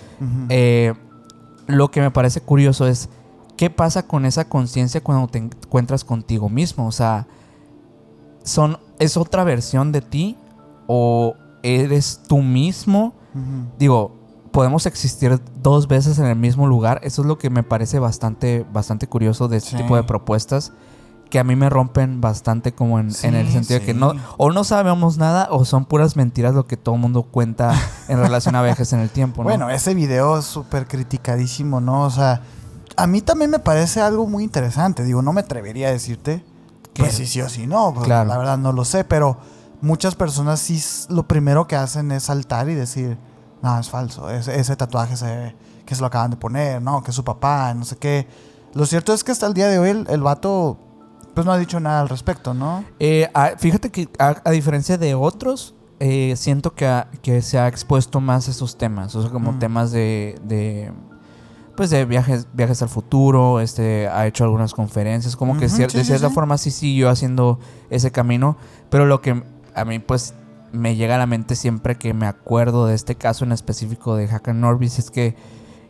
Lo que me parece curioso es qué pasa con esa conciencia cuando te encuentras contigo mismo. O sea, ¿es otra versión de ti o eres tú mismo? Digo, podemos existir dos veces en el mismo lugar. Eso es lo que me parece bastante curioso de este tipo de propuestas, que a mí me rompen bastante como en el sentido de que no sabemos nada o son puras mentiras lo que todo el mundo cuenta en relación a viajes en el tiempo, ¿no? Bueno, ese video es súper criticadísimo, ¿no? O sea, a mí también me parece algo muy interesante. Digo, no me atrevería a decirte que sí o sí no. Pues, claro. La verdad no lo sé, pero muchas personas sí lo primero que hacen es saltar y decir, no, es falso. Ese tatuaje que se lo acaban de poner, ¿no? Que es su papá, no sé qué. Lo cierto es que hasta el día de hoy el vato pues no ha dicho nada al respecto, ¿no? Fíjate que a diferencia de otros, siento que se ha expuesto más esos temas. O sea, como temas de viajes al futuro. Ha hecho algunas conferencias. Como que de cierta forma sí siguió haciendo ese camino. Pero lo que a mí pues me llega a la mente siempre que me acuerdo de este caso en específico de Hakan Norvist es que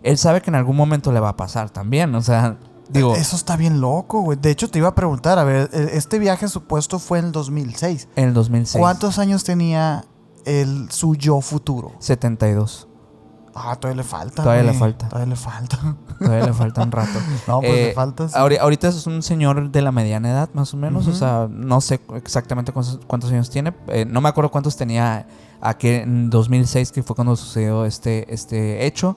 él sabe que en algún momento le va a pasar también. O sea, digo, eso está bien loco, güey. De hecho, te iba a preguntar, a ver, este viaje supuesto fue en el 2006. En el 2006. ¿Cuántos años tenía su yo futuro? 72. Todavía le falta. Todavía le falta. Todavía le falta un rato. No, pues le falta. Sí. Ahorita es un señor de la mediana edad, más o menos. O sea, no sé exactamente cuántos años tiene. No me acuerdo cuántos tenía en 2006, que fue cuando sucedió este hecho.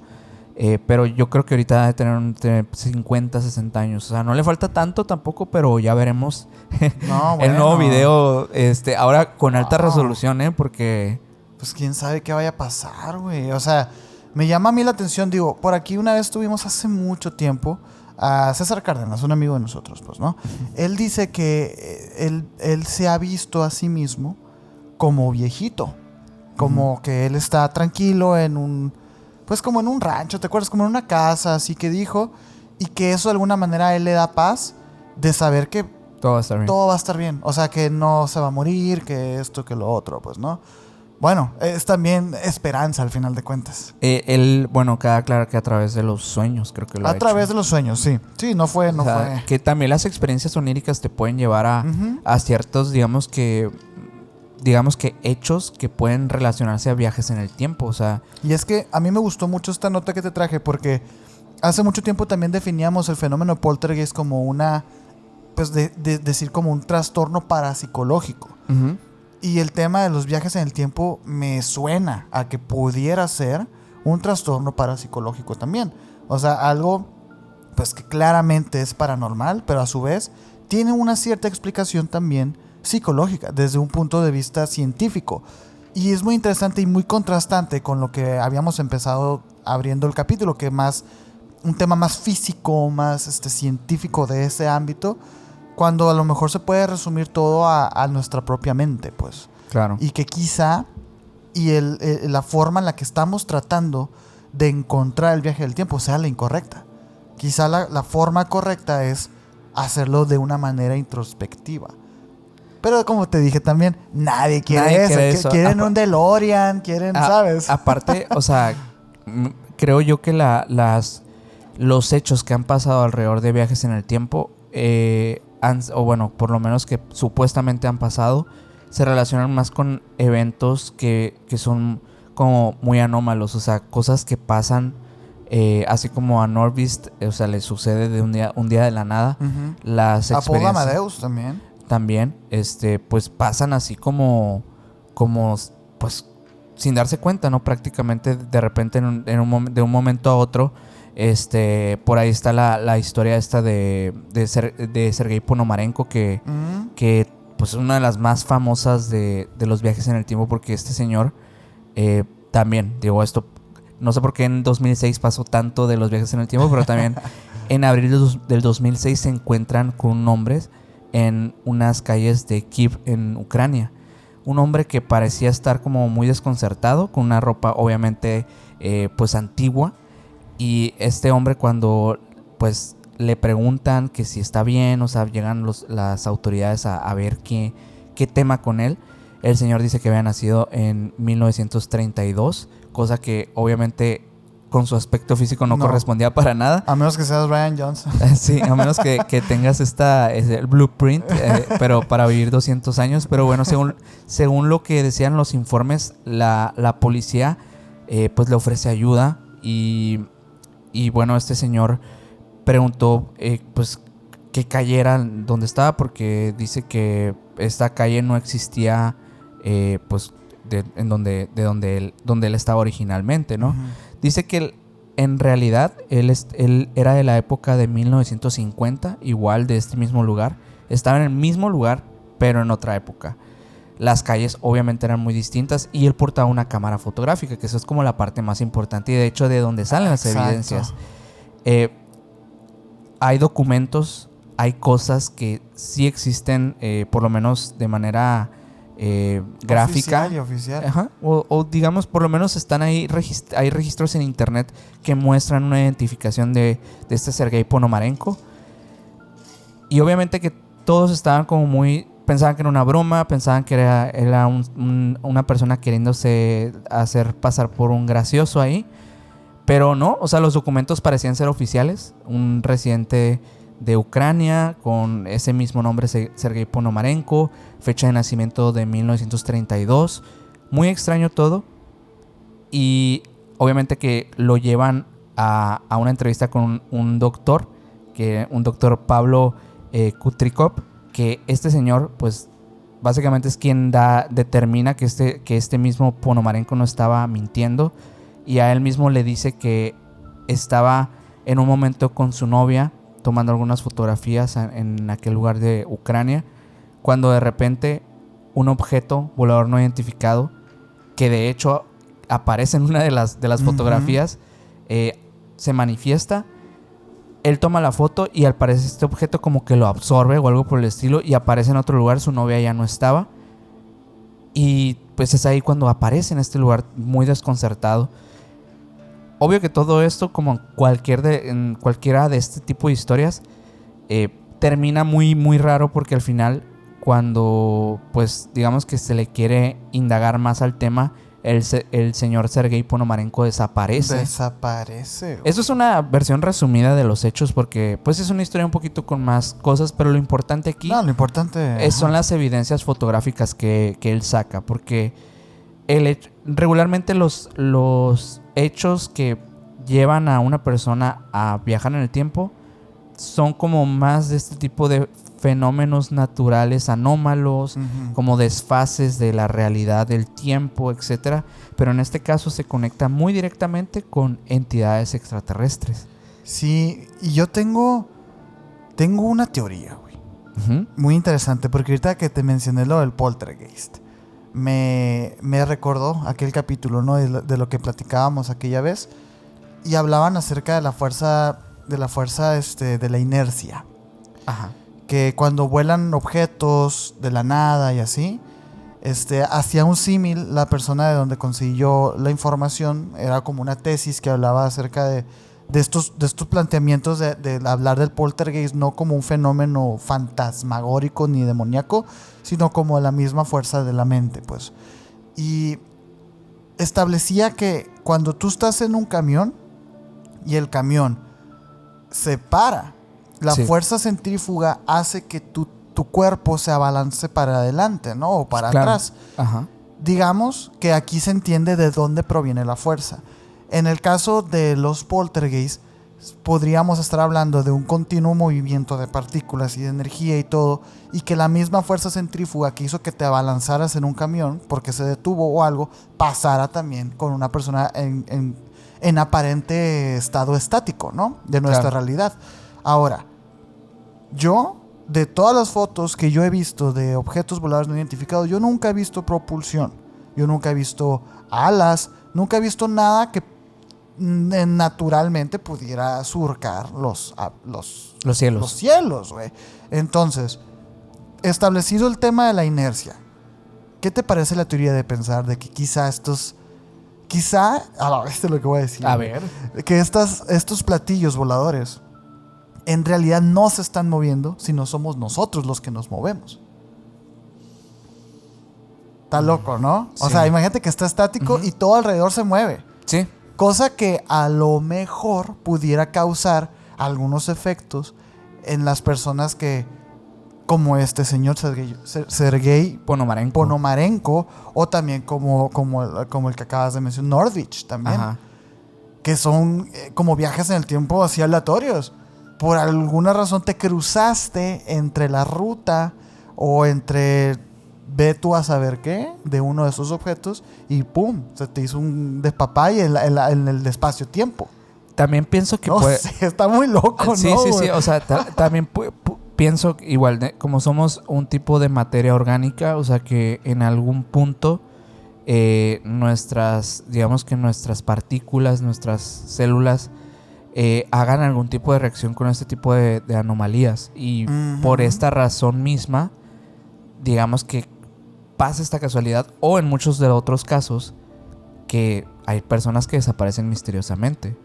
Pero yo creo que ahorita debe tener 50, 60 años. O sea, no le falta tanto tampoco, pero ya veremos el nuevo video. Ahora con alta resolución, porque pues quién sabe qué vaya a pasar, güey. O sea, me llama a mí la atención. Digo, por aquí una vez tuvimos hace mucho tiempo a César Cárdenas, un amigo de nosotros, pues, ¿no? Él dice que él se ha visto a sí mismo como viejito, como que él está tranquilo en un, pues como en un rancho, ¿te acuerdas? Como en una casa, así que dijo, y que eso de alguna manera a él le da paz de saber que todo va a estar bien. Todo va a estar bien, o sea, que no se va a morir, que esto, que lo otro, pues, ¿no? Bueno, es también esperanza al final de cuentas. Él, bueno, queda claro que a través de los sueños creo que lo ha A hecho. través de los sueños, sí. Sí, no fue. Que también las experiencias oníricas te pueden llevar a ciertos, digamos que hechos que pueden relacionarse a viajes en el tiempo, o sea. Y es que a mí me gustó mucho esta nota que te traje porque hace mucho tiempo también definíamos el fenómeno poltergeist como una, pues decir como un trastorno parapsicológico. Y el tema de los viajes en el tiempo me suena a que pudiera ser un trastorno parapsicológico también. O sea, algo pues que claramente es paranormal, pero a su vez tiene una cierta explicación también psicológica, desde un punto de vista científico. Y es muy interesante y muy contrastante con lo que habíamos empezado abriendo el capítulo, que más un tema más físico, más científico de ese ámbito, cuando a lo mejor se puede resumir todo a nuestra propia mente, pues. Claro. Y que quizá, la forma en la que estamos tratando de encontrar el viaje del tiempo sea la incorrecta. Quizá la forma correcta es hacerlo de una manera introspectiva. Pero como te dije también, nadie quiere eso. Quieren un DeLorean, ¿sabes? Aparte, o sea, creo yo que los hechos que han pasado alrededor de viajes en el tiempo, o bueno, por lo menos que supuestamente han pasado, se relacionan más con eventos que son como muy anómalos, o sea, cosas que pasan, así como a Norbist, o sea, le sucede de un día de la nada. Las a Paul experiencias Amadeus también, pues pasan así como pues sin darse cuenta, ¿no? Prácticamente de repente de un momento a otro. Por ahí está la historia esta de Sergei Ponomarenko, que pues es una de las más famosas de los viajes en el tiempo, porque este señor también, digo esto, no sé por qué en 2006 pasó tanto de los viajes en el tiempo, pero también en abril del 2006 se encuentran con un hombre en unas calles de Kiev, en Ucrania. Un hombre que parecía estar como muy desconcertado, con una ropa obviamente pues antigua. Y este hombre, cuando pues le preguntan que si está bien, o sea, llegan las autoridades a ver qué tema con él, el señor dice que había nacido en 1932, cosa que obviamente con su aspecto físico no correspondía para nada. A menos que seas Ryan Johnson. Sí, a menos que tengas el blueprint, pero para vivir 200 años. Pero bueno, según lo que decían los informes, la policía pues le ofrece ayuda. Y bueno, este señor preguntó pues qué calle era donde estaba, porque dice que esta calle no existía pues donde él estaba originalmente, ¿no? Dice que en realidad él era de la época de 1950, igual de este mismo lugar. Estaba en el mismo lugar, pero en otra época. Las calles obviamente eran muy distintas y él portaba una cámara fotográfica, que eso es como la parte más importante y de hecho de donde salen las evidencias. Hay documentos, hay cosas que sí existen, por lo menos de manera gráfica. Oficial. Ajá. O digamos, por lo menos están ahí, hay registros en internet que muestran una identificación de este Sergei Ponomarenko. Y obviamente que todos estaban como muy... Pensaban que era una broma, pensaban que era una persona queriéndose hacer pasar por un gracioso ahí. Pero no, o sea, los documentos parecían ser oficiales. Un residente de Ucrania con ese mismo nombre, Sergei Ponomarenko, fecha de nacimiento de 1932. Muy extraño todo. Y obviamente que lo llevan a una entrevista con un doctor, un doctor Pablo Kutrikov, que este señor, pues, básicamente es quien determina que este mismo Ponomarenko no estaba mintiendo, y a él mismo le dice que estaba en un momento con su novia tomando algunas fotografías en aquel lugar de Ucrania, cuando de repente un objeto volador no identificado, que de hecho aparece en una de las fotografías, se manifiesta él toma la foto y al parecer este objeto como que lo absorbe o algo por el estilo y aparece en otro lugar, su novia ya no estaba. Y pues es ahí cuando aparece en este lugar muy desconcertado. Obvio que todo esto, como en cualquiera de este tipo de historias, termina muy, muy raro porque al final, cuando pues digamos que se le quiere indagar más al tema, el señor Sergei Ponomarenko desaparece. Desaparece. Eso es una versión resumida de los hechos porque pues es una historia un poquito con más cosas, pero lo importante aquí No, lo importante son las evidencias fotográficas que él saca, porque regularmente los hechos que llevan a una persona a viajar en el tiempo son como más de este tipo de fenómenos naturales anómalos, como desfases de la realidad del tiempo, etcétera. Pero en este caso se conecta muy directamente con entidades extraterrestres. Sí, y yo tengo una teoría, güey. Muy interesante, porque ahorita que te mencioné lo del poltergeist, me recordó aquel capítulo, ¿no? De lo que platicábamos aquella vez, y hablaban acerca de la fuerza de la inercia. Ajá. Que cuando vuelan objetos de la nada y así, hacía un símil la persona de donde consiguió la información. Era como una tesis que hablaba acerca de estos planteamientos de hablar del poltergeist no como un fenómeno fantasmagórico ni demoníaco, sino como la misma fuerza de la mente, pues. Y establecía que cuando tú estás en un camión y el camión se para, la fuerza centrífuga hace que tu cuerpo se abalance para adelante, ¿no? O para atrás. Ajá. Digamos que aquí se entiende de dónde proviene la fuerza. En el caso de los poltergeists, podríamos estar hablando de un continuo movimiento de partículas y de energía y todo, y que la misma fuerza centrífuga que hizo que te abalanzaras en un camión, porque se detuvo o algo, pasara también con una persona en aparente estado estático, ¿no? De nuestra realidad. Ahora, yo, de todas las fotos que yo he visto de objetos voladores no identificados, yo nunca he visto propulsión. Yo nunca he visto alas. Nunca he visto nada que naturalmente pudiera surcar los cielos. Los cielos, güey. Entonces, establecido el tema de la inercia, ¿qué te parece la teoría de pensar de que quizá esto es lo que voy a decir. A ver. Que estos platillos voladores en realidad no se están moviendo, sino somos nosotros los que nos movemos. Está loco, ¿no? Sí. O sea, imagínate que está estático y todo alrededor se mueve. Sí. Cosa que a lo mejor pudiera causar algunos efectos en las personas que, como este señor Sergei Ponomarenko, o también como el que acabas de mencionar, Nordvich también. Ajá. Que son como viajes en el tiempo así aleatorios. Por alguna razón te cruzaste entre la ruta o entre ve tú a saber qué de uno de esos objetos y ¡pum! Se te hizo un despapalle en el espacio-tiempo. También pienso que está muy loco, sí, ¿no? Sí, o sea, también pienso igual, como somos un tipo de materia orgánica, o sea que en algún punto nuestras partículas, nuestras células hagan algún tipo de reacción con este tipo de anomalías. Y por esta razón misma, digamos que pasa esta casualidad, o en muchos de otros casos, que hay personas que desaparecen misteriosamente.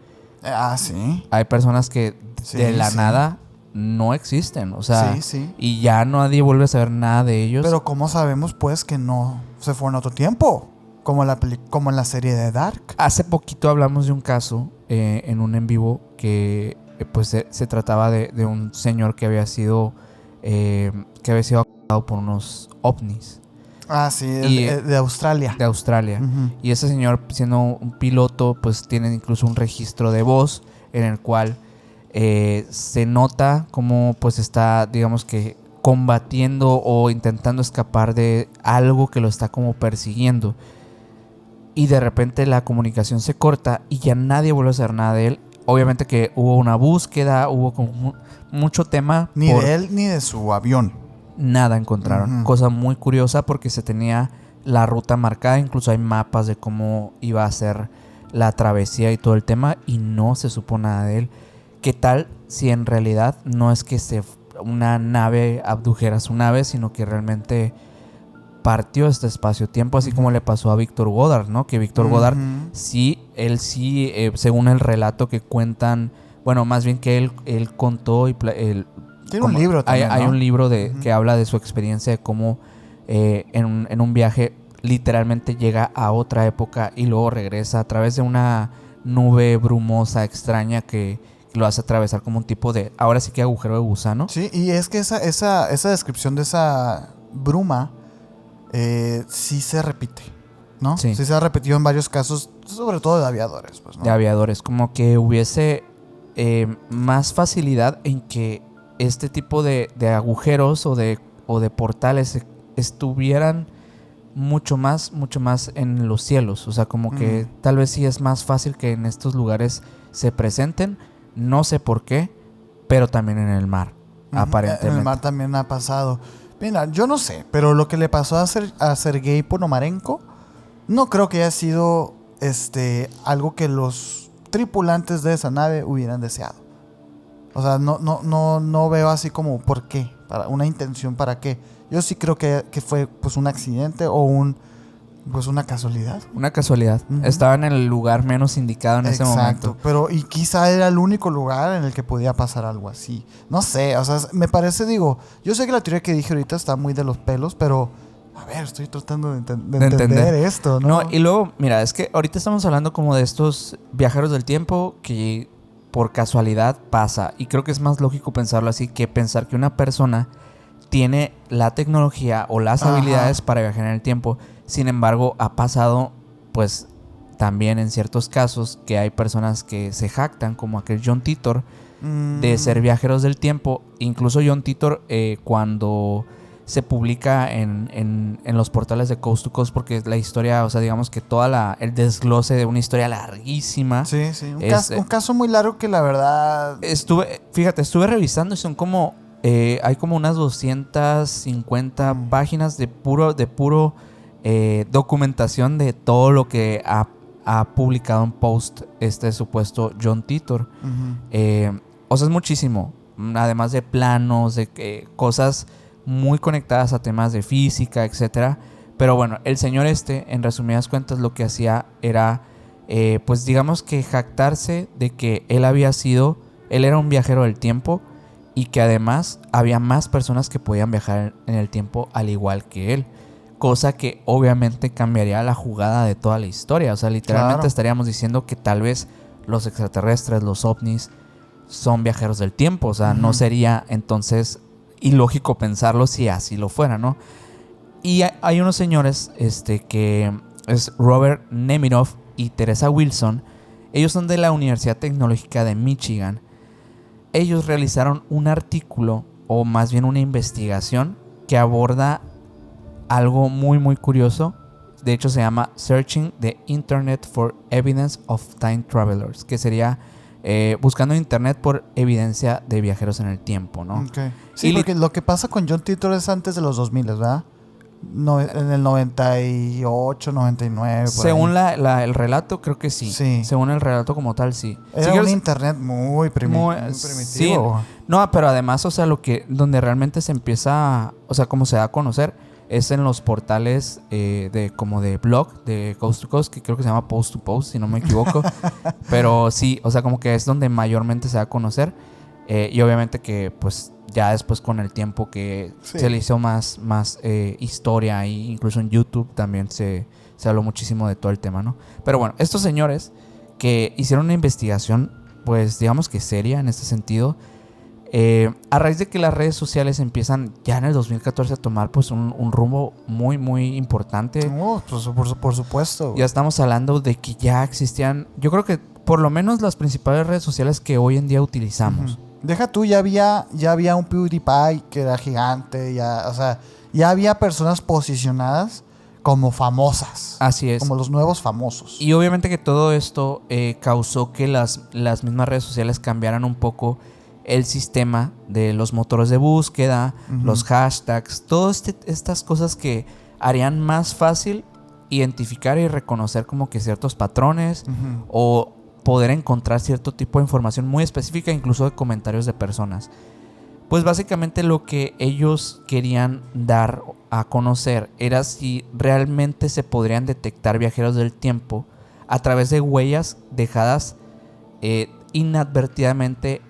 Sí. Hay personas que de la nada no existen, o sea, y ya nadie vuelve a saber nada de ellos. Pero ¿cómo sabemos, pues, que no se fue en otro tiempo? Como en la serie de Dark. Hace poquito hablamos de un caso en un en vivo que pues se trataba de un señor que había sido acosado por unos ovnis. Sí, de Australia. De Australia. Y ese señor, siendo un piloto, pues tiene incluso un registro de voz en el cual se nota cómo pues está, digamos que, combatiendo o intentando escapar de algo que lo está como persiguiendo. Y de repente la comunicación se corta y ya nadie vuelve a saber nada de él. Obviamente que hubo una búsqueda, hubo como mucho tema. Ni de él ni de su avión. Nada encontraron. Cosa muy curiosa porque se tenía la ruta marcada. Incluso hay mapas de cómo iba a ser la travesía y todo el tema. Y no se supo nada de él. ¿Qué tal si en realidad no es que una nave abdujera su nave, sino que realmente partió este espacio-tiempo, así como le pasó a Víctor Goddard, ¿no? Que Víctor Goddard él sí, según el relato que cuentan, bueno, más bien que él contó y tiene un libro también, hay ¿no? un libro que habla de su experiencia de cómo en un viaje literalmente llega a otra época y luego regresa a través de una nube brumosa extraña que lo hace atravesar como un tipo de, ahora sí que agujero de gusano. Sí, y es que esa descripción de esa bruma sí se repite, ¿no? Sí. Sí se ha repetido en varios casos, sobre todo de aviadores, pues, ¿no? De aviadores, como que hubiese más facilidad en que este tipo de agujeros o de portales estuvieran mucho más en los cielos. O sea, como que tal vez sí es más fácil que en estos lugares se presenten. No sé por qué, pero también en el mar, aparentemente. En el mar también ha pasado. Mira, yo no sé, pero lo que le pasó a Sergei Ponomarenko no creo que haya sido algo que los tripulantes de esa nave hubieran deseado. O sea, no veo así como por qué, para una intención para qué. Yo sí creo que fue pues un accidente o una casualidad. Una casualidad. Estaba en el lugar menos indicado en ese momento. Pero y quizá era el único lugar en el que podía pasar algo así. No sé, o sea, me parece, yo sé que la teoría que dije ahorita está muy de los pelos, pero a ver, estoy tratando de entender esto, ¿no? No, y luego, mira, es que ahorita estamos hablando como de estos viajeros del tiempo que por casualidad pasa. Y creo que es más lógico pensarlo así que pensar que una persona tiene la tecnología o las habilidades para viajar en el tiempo. Sin embargo, ha pasado, pues, también en ciertos casos que hay personas que se jactan, como aquel John Titor, de ser viajeros del tiempo. Incluso John Titor, cuando se publica en los portales de Coast to Coast, porque la historia, o sea, digamos que el desglose de una historia larguísima. Sí. Un caso muy largo que la verdad... Estuve revisando y son como... hay como unas 250 páginas de puro documentación de todo lo que ha publicado en post este supuesto John Titor. O sea, es muchísimo. Además de planos, de cosas muy conectadas a temas de física, etcétera. Pero bueno, el señor en resumidas cuentas, lo que hacía era, pues digamos que jactarse de que él era un viajero del tiempo y que además había más personas que podían viajar en el tiempo al igual que él. Cosa que obviamente cambiaría la jugada de toda la historia. O sea, literalmente estaríamos diciendo que tal vez los extraterrestres, los ovnis, son viajeros del tiempo. O sea, no sería entonces ilógico pensarlo si así lo fuera, ¿no? Y hay unos señores que es Robert Nemiroff y Teresa Wilson. Ellos son de la Universidad Tecnológica de Michigan. Ellos realizaron un artículo, o más bien una investigación, que aborda algo muy muy curioso. De hecho se llama Searching the Internet for Evidence of Time Travelers, que sería buscando en internet por evidencia de viajeros en el tiempo, ¿no? Okay. Sí, porque lo que pasa con John Titor es antes de los 2000, ¿verdad? En el 98, 99. Según el relato, creo que sí. Según el relato como tal, sí. Era un internet muy primitivo. Sí. No, pero además, o sea, donde realmente se empieza, o sea, como se da a conocer, es en los portales como de blog, de Coast to Coast, que creo que se llama Post to Post, si no me equivoco. Pero sí, o sea, como que es donde mayormente se da a conocer. Y obviamente que, pues, ya después con el tiempo que se le hizo más historia, y incluso en YouTube también se habló muchísimo de todo el tema, ¿no? Pero bueno, estos señores que hicieron una investigación, pues digamos que seria en este sentido, a raíz de que las redes sociales empiezan ya en el 2014 a tomar pues un rumbo muy muy importante. Por supuesto. Ya estamos hablando de que ya existían, yo creo que por lo menos las principales redes sociales que hoy en día utilizamos. Deja tú, ya había un PewDiePie que era gigante, ya había personas posicionadas como famosas. Así es. Como los nuevos famosos. Y obviamente que todo esto causó que las mismas redes sociales cambiaran un poco el sistema de los motores de búsqueda, los hashtags, todas estas cosas que harían más fácil identificar y reconocer como que ciertos patrones o poder encontrar cierto tipo de información muy específica, incluso de comentarios de personas. Pues básicamente lo que ellos querían dar a conocer era si realmente se podrían detectar viajeros del tiempo a través de huellas dejadas inadvertidamente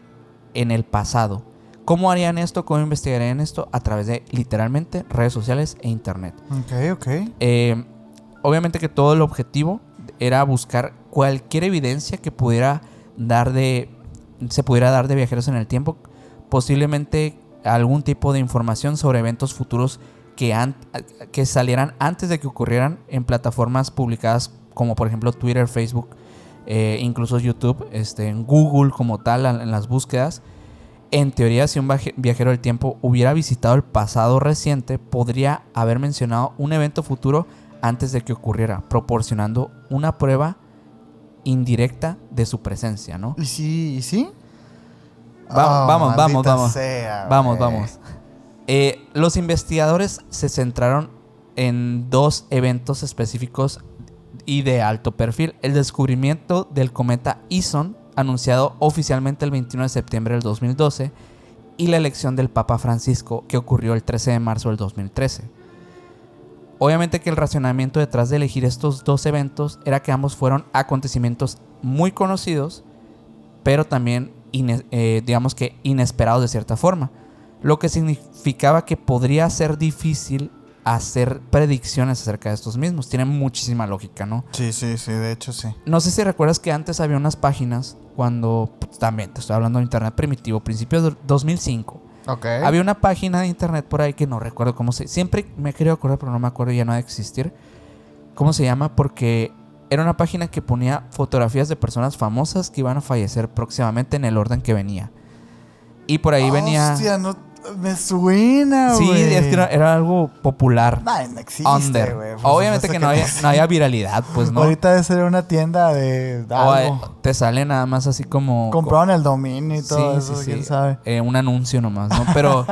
en el pasado. ¿Cómo harían esto? ¿Cómo investigarían esto? A través de, literalmente, redes sociales e internet. Ok. Obviamente que todo el objetivo era buscar cualquier evidencia que se pudiera dar de viajeros en el tiempo. Posiblemente algún tipo de información sobre eventos futuros que salieran antes de que ocurrieran en plataformas publicadas como por ejemplo Twitter, Facebook, incluso YouTube, en Google como tal, en las búsquedas. En teoría, si un viajero del tiempo hubiera visitado el pasado reciente, podría haber mencionado un evento futuro antes de que ocurriera, proporcionando una prueba indirecta de su presencia, ¿no? ¿Y sí? Vamos. Sea, Vamos. Los investigadores se centraron en 2 eventos específicos y de alto perfil. El descubrimiento del cometa Ison, anunciado oficialmente el 21 de septiembre del 2012, y la elección del Papa Francisco, que ocurrió el 13 de marzo del 2013. Obviamente que el razonamiento detrás de elegir estos 2 eventos era que ambos fueron acontecimientos muy conocidos, pero también digamos que inesperados de cierta forma, lo que significaba que podría ser difícil hacer predicciones acerca de estos mismos. Tiene muchísima lógica, ¿no? Sí, de hecho sí. No sé si recuerdas que antes había unas páginas, cuando también te estoy hablando de internet primitivo, principios de 2005. Okay. Había una página de internet por ahí que no recuerdo cómo siempre me he querido acordar, pero no me acuerdo, ya no ha de existir cómo se llama, porque era una página que ponía fotografías de personas famosas que iban a fallecer próximamente en el orden que venía. Y por ahí venía... Hostia, no me suena, güey. Sí, es que era algo popular. No existe, güey. Obviamente que no había viralidad, pues, ¿no? Ahorita debe ser una tienda de algo. Te sale nada más así como... Compraron el dominio y todo eso, quién sabe. Un anuncio nomás, ¿no? Pero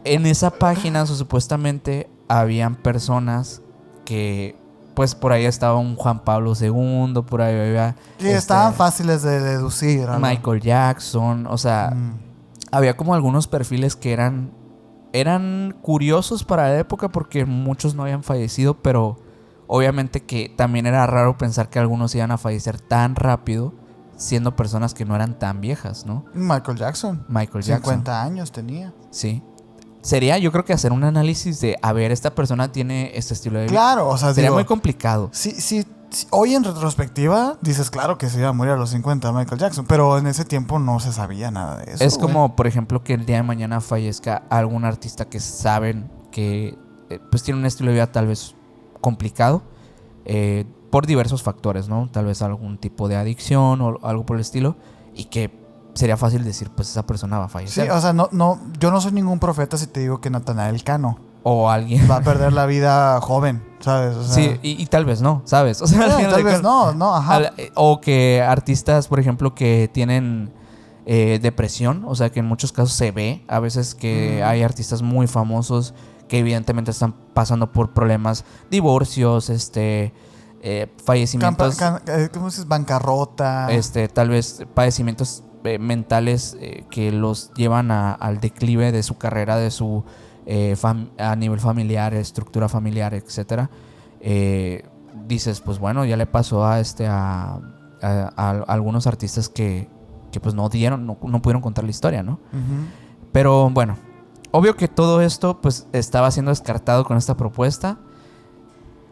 en esa página supuestamente habían personas que... Pues por ahí estaba un Juan Pablo II, por ahí había... Sí, estaban fáciles de deducir, ¿no? Michael Jackson, o sea... Había como algunos perfiles que eran curiosos para la época porque muchos no habían fallecido, pero obviamente que también era raro pensar que algunos iban a fallecer tan rápido siendo personas que no eran tan viejas, ¿no? Michael Jackson. 50 años tenía. Sí. Sería, yo creo que hacer un análisis de, a ver, esta persona tiene este estilo de vida. Claro, o sea, sería muy complicado. Sí, hoy en retrospectiva dices, claro que se iba a morir a los 50 Michael Jackson, pero en ese tiempo no se sabía nada de eso. Es como, por ejemplo, que el día de mañana fallezca algún artista que saben que pues tiene un estilo de vida tal vez complicado por diversos factores, ¿no? Tal vez algún tipo de adicción o algo por el estilo, y que sería fácil decir, pues esa persona va a fallecer. Sí, o sea, yo no soy ningún profeta si te digo que Natanael Cano o alguien va a perder la vida joven, ¿sabes? O sea, sí, y tal vez no, ¿sabes? O sea, tal vez no, ajá. O que artistas, por ejemplo, que tienen depresión, o sea, que en muchos casos se ve a veces que hay artistas muy famosos que evidentemente están pasando por problemas, divorcios, fallecimientos, ¿cómo dices? Bancarrota, tal vez padecimientos mentales que los llevan al declive de su carrera, de su a nivel familiar, estructura familiar, etcétera. Dices, pues bueno, ya le pasó a algunos artistas que pues no pudieron contar la historia, ¿no? Pero bueno, obvio que todo esto pues estaba siendo descartado con esta propuesta.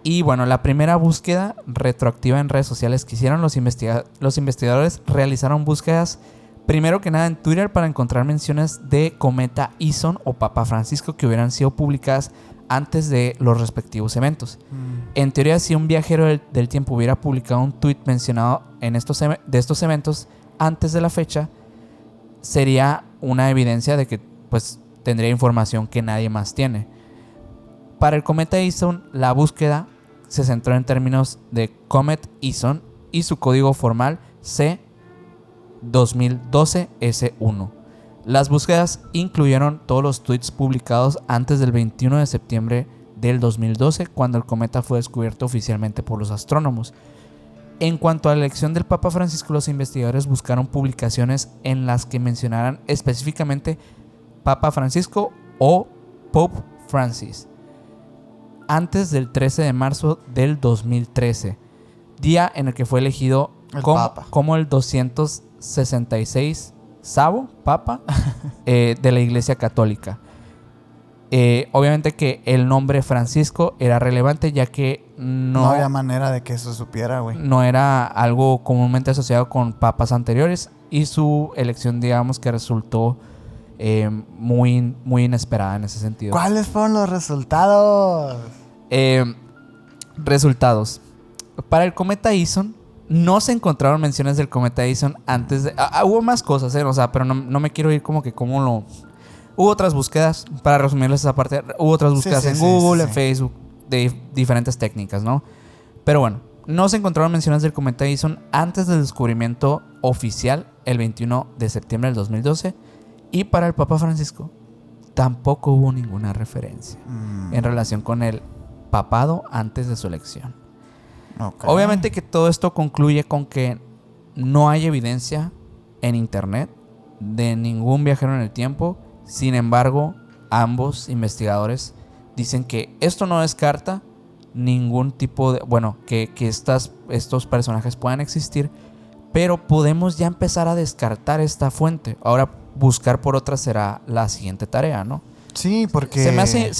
Y bueno, la primera búsqueda retroactiva en redes sociales que hicieron los investigadores realizaron búsquedas primero que nada en Twitter para encontrar menciones de cometa Ison o Papa Francisco que hubieran sido publicadas antes de los respectivos eventos. En teoría, si un viajero del tiempo hubiera publicado un tweet mencionado de estos eventos antes de la fecha, sería una evidencia de que pues tendría información que nadie más tiene. Para el cometa Ison, la búsqueda se centró en términos de Comet Ison y su código formal C2012S1. Las búsquedas incluyeron todos los tweets publicados antes del 21 de septiembre del 2012, cuando el cometa fue descubierto oficialmente por los astrónomos. En cuanto a la elección del Papa Francisco, los investigadores buscaron publicaciones en las que mencionaran específicamente Papa Francisco o Pope Francis antes del 13 de marzo del 2013, día en el que fue elegido como el 266 Papa de la Iglesia Católica. Obviamente que el nombre Francisco era relevante, ya que no había manera de que eso supiera, güey. No era algo comúnmente asociado con papas anteriores, y su elección, digamos, que resultó muy, muy inesperada en ese sentido. ¿Cuáles fueron los resultados? Resultados. Para el cometa Ison no se encontraron menciones del cometa Ison antes de... hubo más cosas, o sea, pero no me quiero ir como que cómo lo... Hubo otras búsquedas, para resumirles esa parte, hubo otras búsquedas en Google, en Facebook, de diferentes técnicas, ¿no? Pero bueno, no se encontraron menciones del cometa Ison antes del descubrimiento oficial el 21 de septiembre del 2012. Y para el Papa Francisco tampoco hubo ninguna referencia en relación con el papado antes de su elección. Okay. Obviamente que todo esto concluye con que no hay evidencia en internet de ningún viajero en el tiempo. Sin embargo, ambos investigadores dicen que esto no descarta ningún tipo de... Bueno, que estos personajes puedan existir, pero podemos ya empezar a descartar esta fuente. Ahora, buscar por otra será la siguiente tarea, ¿no? Sí, porque... Se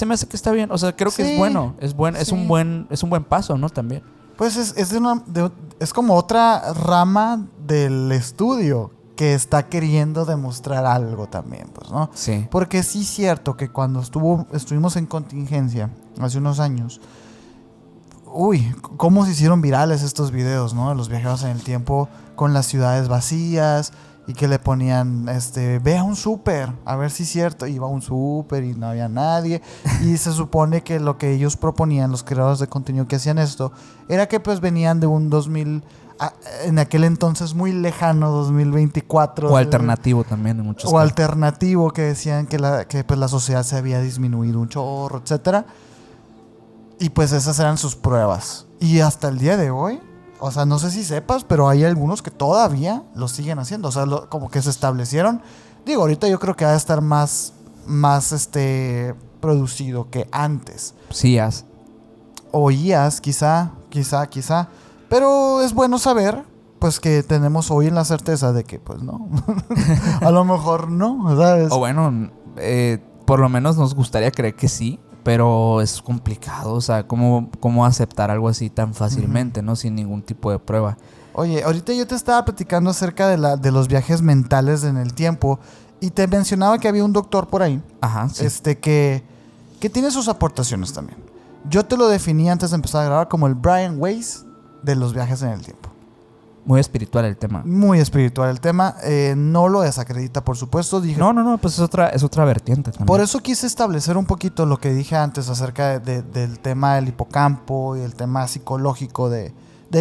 me hace que está bien. O sea, creo que es bueno. Es un buen paso, ¿no? También. Pues es como otra rama del estudio que está queriendo demostrar algo también, pues, ¿no? Sí. Porque sí es cierto que cuando estuvimos en contingencia hace unos años, cómo se hicieron virales estos videos, ¿no? De los viajeros en el tiempo con las ciudades vacías y que le ponían, ve a un súper, a ver si es cierto. Iba a un súper y no había nadie. Y se supone que lo que ellos proponían, los creadores de contenido que hacían esto, era que pues venían de un 2000... en aquel entonces muy lejano, 2024. O alternativo también en muchos casos. O alternativo, que decían que pues la sociedad se había disminuido un chorro, etcétera. Y pues esas eran sus pruebas. Y hasta el día de hoy, o sea, no sé si sepas, pero hay algunos que todavía lo siguen haciendo. O sea, como que se establecieron. Digo, ahorita yo creo que va a estar más producido que antes. CIAs. O IAs, quizá. Pero es bueno saber, pues, que tenemos hoy en la certeza de que, pues, no. A lo mejor no, ¿sabes? O bueno, por lo menos nos gustaría creer que sí, pero es complicado. O sea, ¿cómo aceptar algo así tan fácilmente, ¿no? Sin ningún tipo de prueba. Oye, ahorita yo te estaba platicando acerca de los viajes mentales en el tiempo y te mencionaba que había un doctor por ahí. Ajá, sí. Que tiene sus aportaciones también. Yo te lo definí antes de empezar a grabar como el Brian Weiss de los viajes en el tiempo. Muy espiritual el tema. Muy espiritual el tema. No lo desacredita, por supuesto. No, pues es otra vertiente también. Por eso quise establecer un poquito lo que dije antes acerca del tema del hipocampo y el tema psicológico de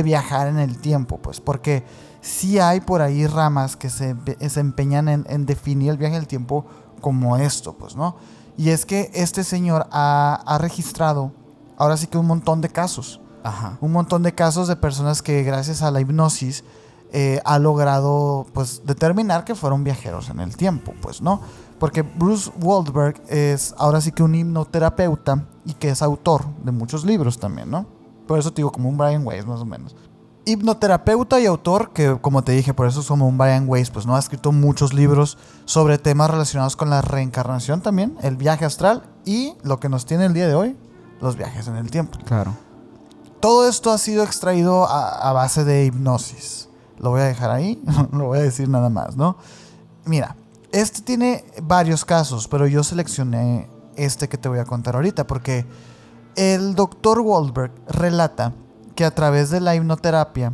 viajar en el tiempo, pues. Porque sí hay por ahí ramas que se empeñan en definir el viaje en el tiempo como esto, pues, ¿no? Y es que este señor ha registrado ahora sí que un montón de casos. Ajá. Un montón de casos de personas que gracias a la hipnosis ha logrado, pues, determinar que fueron viajeros en el tiempo, pues, ¿no? Porque Bruce Waldberg es ahora sí que un hipnoterapeuta y que es autor de muchos libros también, ¿no? Por eso te digo, como un Brian Weiss, más o menos. Hipnoterapeuta y autor, que como te dije, por eso es como un Brian Weiss, pues, ¿no? Ha escrito muchos libros sobre temas relacionados con la reencarnación también, el viaje astral y lo que nos tiene el día de hoy, los viajes en el tiempo. Claro. Todo esto ha sido extraído a base de hipnosis. Lo voy a dejar ahí, no voy a decir nada más, ¿no? Mira, tiene varios casos, pero yo seleccioné que te voy a contar ahorita, porque el doctor Waldberg relata que a través de la hipnoterapia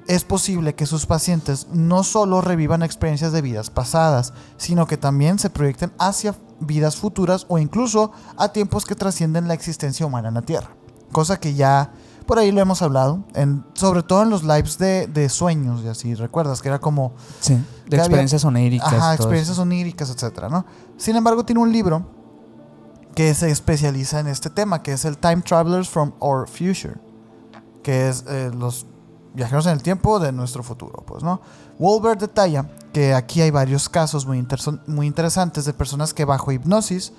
es posible que sus pacientes no solo revivan experiencias de vidas pasadas, sino que también se proyecten hacia vidas futuras o incluso a tiempos que trascienden la existencia humana en la Tierra. Cosa que ya por ahí lo hemos hablado, sobre todo en los lives de sueños, y así, ¿recuerdas? Que era como... Sí, de experiencias oníricas. Ajá, experiencias oníricas, etcétera, ¿no? Sin embargo, tiene un libro que se especializa en este tema, que es el Time Travelers from Our Future, que es viajeros en el tiempo de nuestro futuro, pues, ¿no? Wolbert detalla que aquí hay varios casos muy interesantes de personas que bajo hipnosis,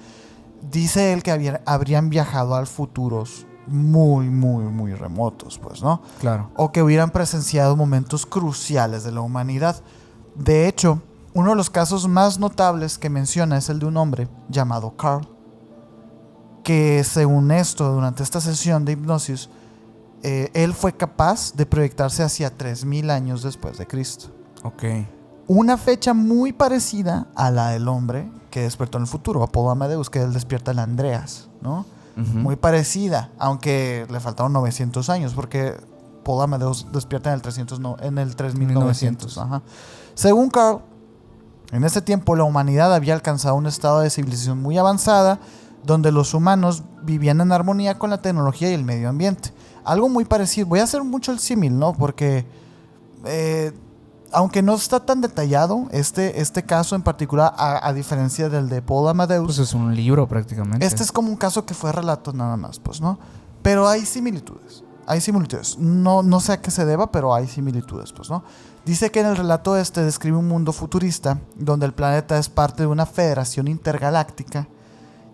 dice él que habrían viajado al futuros muy, muy, muy remotos, pues, ¿no? Claro. O que hubieran presenciado momentos cruciales de la humanidad. De hecho, uno de los casos más notables que menciona es el de un hombre llamado Carl, que según esto, durante esta sesión de hipnosis, él fue capaz de proyectarse hacia 3000 años después de Cristo. Ok. Una fecha muy parecida a la del hombre que despertó en el futuro, Apolo Amadeus, que él despierta en Andreas, ¿no? Uh-huh. Muy parecida, aunque le faltaron 900 años, porque Apolo Amadeus despierta en el 3900. Ajá. Según Carl, en ese tiempo la humanidad había alcanzado un estado de civilización muy avanzada, donde los humanos vivían en armonía con la tecnología y el medio ambiente. Algo muy parecido. Voy a hacer mucho el símil, ¿no? Porque aunque no está tan detallado este caso en particular, a diferencia del de Paul Amadeus. Pues es un libro prácticamente. Este es como un caso que fue relato nada más, pues, ¿no? Pero hay similitudes. Hay similitudes. No sé a qué se deba, pero hay similitudes, pues, ¿no? Dice que en el relato describe un mundo futurista donde el planeta es parte de una federación intergaláctica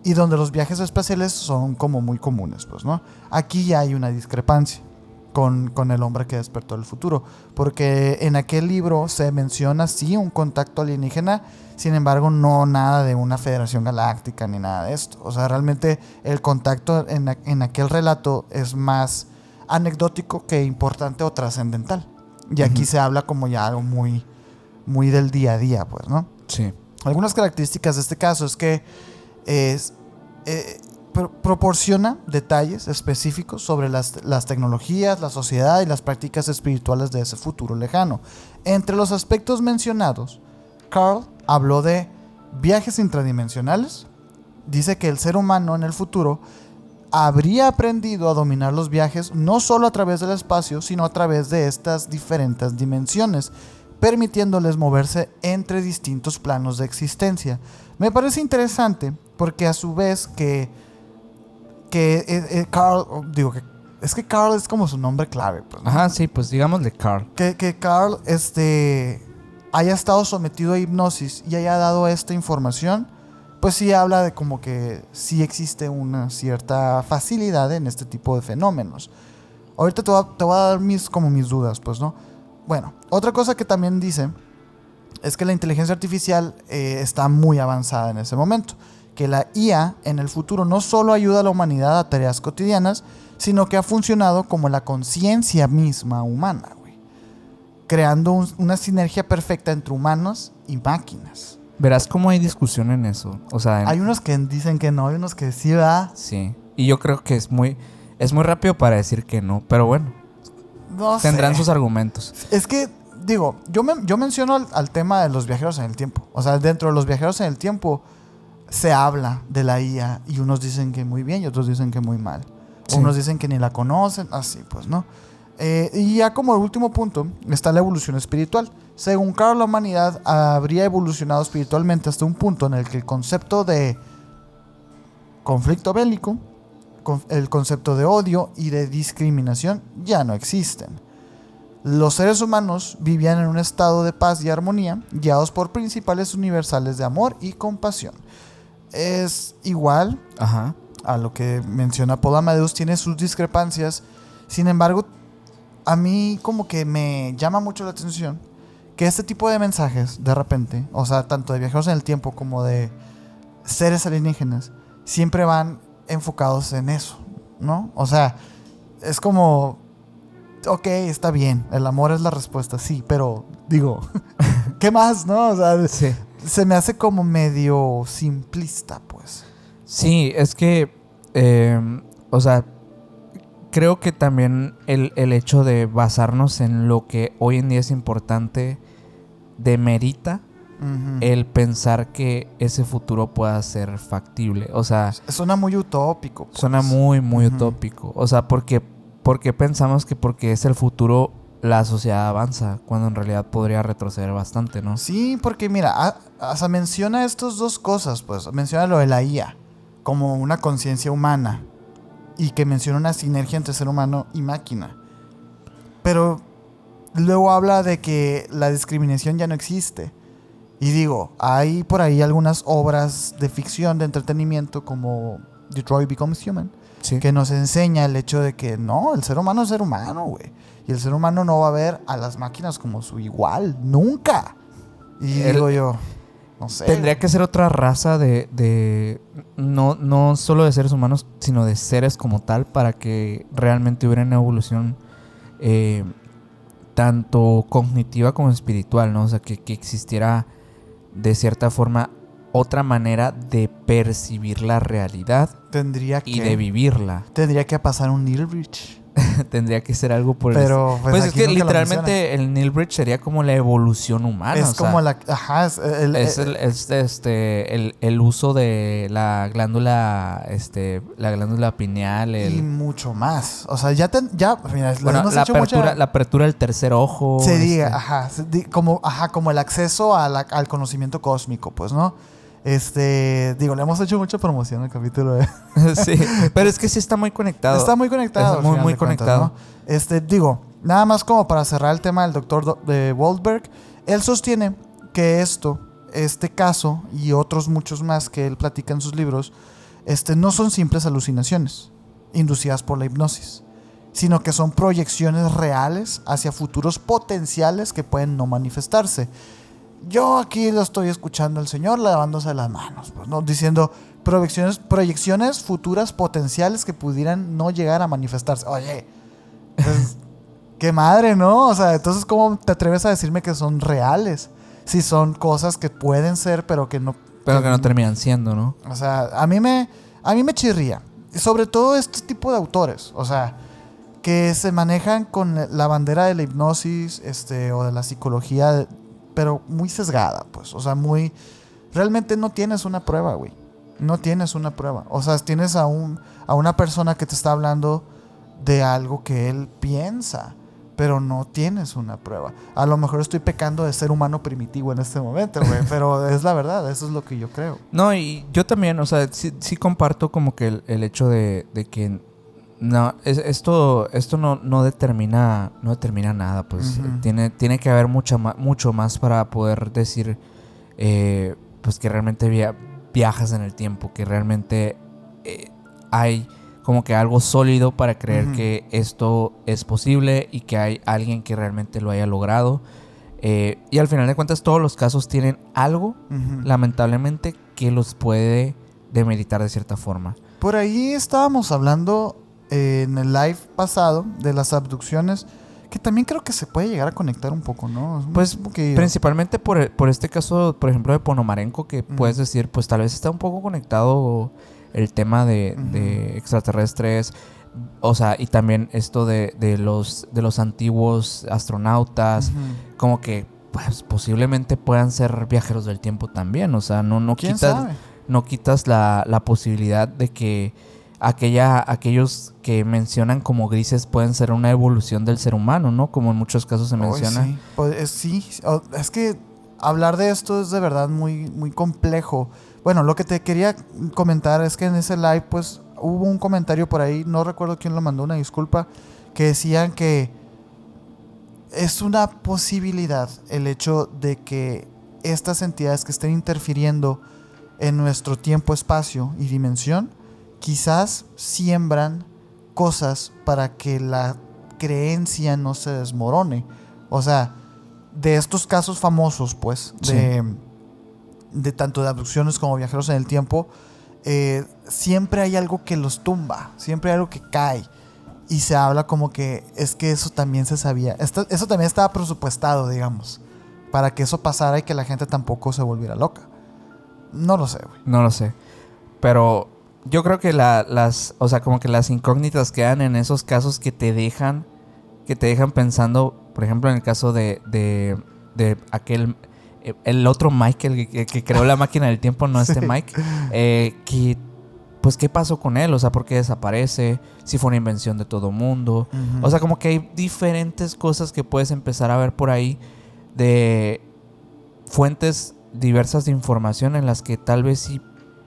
y donde los viajes espaciales son como muy comunes, pues, ¿no? Aquí ya hay una discrepancia con el hombre que despertó el futuro, porque en aquel libro se menciona sí un contacto alienígena, sin embargo no nada de una federación galáctica ni nada de esto. O sea, realmente el contacto en aquel relato es más anecdótico que importante o trascendental. Y aquí se habla como ya algo muy, muy del día a día, pues, ¿no? Sí. Algunas características de este caso es que proporciona detalles específicos sobre las tecnologías, la sociedad y las prácticas espirituales de ese futuro lejano. Entre los aspectos mencionados, Carl habló de viajes intradimensionales. Dice que el ser humano en el futuro habría aprendido a dominar los viajes no solo a través del espacio, sino a través de estas diferentes dimensiones, permitiéndoles moverse entre distintos planos de existencia. Me parece interesante porque a su vez Carl, es que Carl es como su nombre clave, pues, ¿no? Ajá, sí, pues digámosle Carl. Que Carl haya estado sometido a hipnosis y haya dado esta información, pues sí habla de como que sí existe una cierta facilidad en este tipo de fenómenos. Ahorita te voy a dar mis dudas, pues, ¿no? Bueno, otra cosa que también dice es que la inteligencia artificial está muy avanzada en ese momento. Que la IA en el futuro no solo ayuda a la humanidad a tareas cotidianas, sino que ha funcionado como la conciencia misma humana, güey. Creando una sinergia perfecta entre humanos y máquinas. Verás cómo hay discusión en eso. O sea, hay unos que dicen que no, hay unos que sí, ¿verdad? Sí. Y yo creo que es muy rápido para decir que no, pero bueno. No tendrán sé. sus argumentos. Es que, digo, yo menciono al tema de los viajeros en el tiempo. O sea, dentro de los viajeros en el tiempo se habla de la IA y unos dicen que muy bien y otros dicen que muy mal. Sí. Unos dicen que ni la conocen, así pues, ¿no? Y ya como el último punto está la evolución espiritual. Según Carl, la humanidad habría evolucionado espiritualmente hasta un punto en el que el concepto de conflicto bélico, el concepto de odio y de discriminación ya no existen. Los seres humanos vivían en un estado de paz y armonía, guiados por principales universales de amor y compasión. Es igual a lo que menciona Paul Amadeus, tiene sus discrepancias. Sin embargo, a mí como que me llama mucho la atención que este tipo de mensajes, de repente, o sea, tanto de viajeros en el tiempo como de seres alienígenas, siempre van enfocados en eso, ¿no? O sea, es como, ok, está bien, el amor es la respuesta, sí, pero digo, ¿qué más, no? O sea, sí. Se me hace como medio simplista, pues. Sí, es que, o sea, creo que también el hecho de basarnos en lo que hoy en día es importante demerita el pensar que ese futuro pueda ser factible. O sea, suena muy utópico. Pues. Suena muy, muy utópico. O sea, porque pensamos que porque es el futuro la sociedad avanza, cuando en realidad podría retroceder bastante, ¿no? Sí, porque mira, hasta menciona estas dos cosas, pues. Menciona lo de la IA como una conciencia humana y que menciona una sinergia entre ser humano y máquina. Pero luego habla de que la discriminación ya no existe. Y digo, hay por ahí algunas obras de ficción, de entretenimiento, como Detroit Becomes Human, Sí. que nos enseña el hecho de que no, el ser humano es ser humano, güey. Y el ser humano no va a ver a las máquinas como su igual, nunca. Y digo yo, no sé. Tendría que ser otra raza no solo de seres humanos, sino de seres como tal, para que realmente hubiera una evolución tanto cognitiva como espiritual, ¿no? O sea, que existiera de cierta forma otra manera de percibir la realidad y de vivirla. Tendría que pasar un Neil Bridge. Tendría que ser algo por Pero pues es que literalmente el Neil Bridge sería como la evolución humana. Es como sea, el uso de la glándula pineal. Y mucho más. O sea, mira, bueno, la apertura del tercer ojo. Se diga, como el acceso al conocimiento cósmico, pues, ¿no? Digo, le hemos hecho mucha promoción al capítulo. Sí, pero es que sí está muy conectado. Está muy conectado. Está muy conectado. Cuentas, ¿no? Digo, nada más como para cerrar el tema del doctor de Waldberg, él sostiene que este caso y otros muchos más que él platica en sus libros, no son simples alucinaciones inducidas por la hipnosis, sino que son proyecciones reales hacia futuros potenciales que pueden no manifestarse. Yo aquí lo estoy escuchando al señor lavándose las manos, pues, ¿no? Diciendo proyecciones futuras potenciales que pudieran no llegar a manifestarse. Oye, pues, qué madre, ¿no? O sea, entonces, ¿cómo te atreves a decirme que son reales? Si son cosas que pueden ser, pero que no terminan siendo, ¿no? O sea, a mí me chirría. Sobre todo este tipo de autores, o sea, que se manejan con la bandera de la hipnosis, o de la psicología, pero muy sesgada, pues. O sea, realmente no tienes una prueba, güey. No tienes una prueba. O sea, tienes a una persona que te está hablando de algo que él piensa, pero no tienes una prueba. A lo mejor estoy pecando de ser humano primitivo en este momento, güey, pero es la verdad, eso es lo que yo creo. No, y yo también, o sea, sí comparto como que el hecho de que no, esto no determina nada, pues. Uh-huh. Tiene que haber mucho más para poder decir pues que realmente viajas en el tiempo, que realmente hay como que algo sólido para creer uh-huh. que esto es posible y que hay alguien que realmente lo haya logrado. Y al final de cuentas todos los casos tienen algo, uh-huh. lamentablemente, que los puede demeritar de cierta forma. Por ahí estábamos hablando en el live pasado de las abducciones, que también creo que se puede llegar a conectar un poco, ¿no? Pues principalmente por este caso, por ejemplo, de Ponomarenko, que uh-huh. puedes decir, pues tal vez está un poco conectado el tema de extraterrestres, o sea, y también esto de los antiguos astronautas, uh-huh. como que pues posiblemente puedan ser viajeros del tiempo también, o sea, no quitas la posibilidad de que aquellos que mencionan como grises pueden ser una evolución del ser humano, ¿no? Como en muchos casos se menciona. Sí. Pues, sí, es que hablar de esto es de verdad muy, muy complejo. Bueno, lo que te quería comentar es que en ese live, pues, hubo un comentario por ahí, no recuerdo quién lo mandó, una disculpa, que decían que es una posibilidad el hecho de que estas entidades que estén interfiriendo en nuestro tiempo, espacio y dimensión, quizás siembran cosas para que la creencia no se desmorone. O sea, de estos casos famosos, pues, sí. de tanto de abducciones como viajeros en el tiempo, siempre hay algo que los tumba, siempre hay algo que cae. Y se habla como que es que eso también se sabía. Eso también estaba presupuestado, digamos, para que eso pasara y que la gente tampoco se volviera loca. No lo sé, güey. No lo sé. Pero yo creo que o sea, como que las incógnitas quedan en esos casos que te dejan pensando, por ejemplo, en el caso de aquel, el otro Mike, que creó la máquina del tiempo, no sí. Mike, que, pues, ¿qué pasó con él? O sea, ¿por qué desaparece? Si fue una invención de todo mundo. Uh-huh. O sea, como que hay diferentes cosas que puedes empezar a ver por ahí de fuentes diversas de información en las que tal vez sí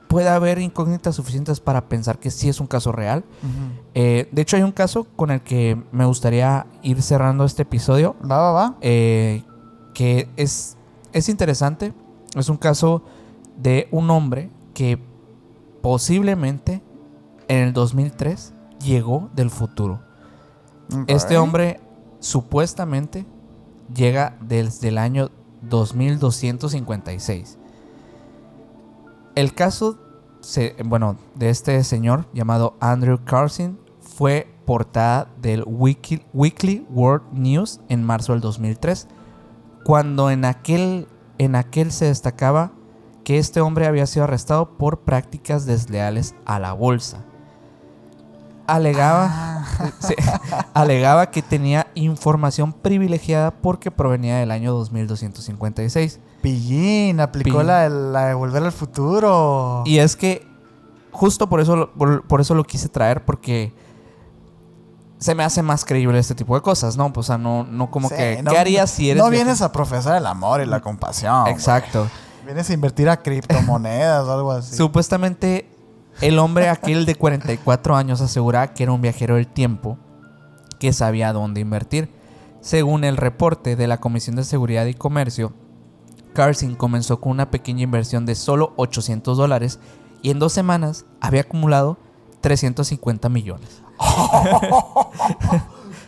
puede haber incógnitas suficientes para pensar que sí es un caso real. De hecho, hay un caso con el que me gustaría ir cerrando este episodio. Va. Que es interesante. Es un caso de un hombre que posiblemente en el 2003 llegó del futuro. Okay. Este hombre supuestamente llega desde el año 2256. El caso de este señor llamado Andrew Carson fue portada del Weekly World News en marzo del 2003, cuando en aquel se destacaba que este hombre había sido arrestado por prácticas desleales a la bolsa. Alegaba que tenía información privilegiada porque provenía del año 2256. Pillín, aplicó la de Volver al Futuro. Y es que justo por eso lo quise traer, porque se me hace más creíble este tipo de cosas, ¿no? O sea, no como sí, que... ¿Qué harías si eres... No vienes a profesar el amor y la compasión. Exacto. Güey. Vienes a invertir a criptomonedas o algo así. Supuestamente, el hombre aquel de 44 años aseguraba que era un viajero del tiempo que sabía dónde invertir. Según el reporte de la Comisión de Seguridad y Comercio, Carson comenzó con una pequeña inversión de solo $800 y en 2 semanas había acumulado 350 millones.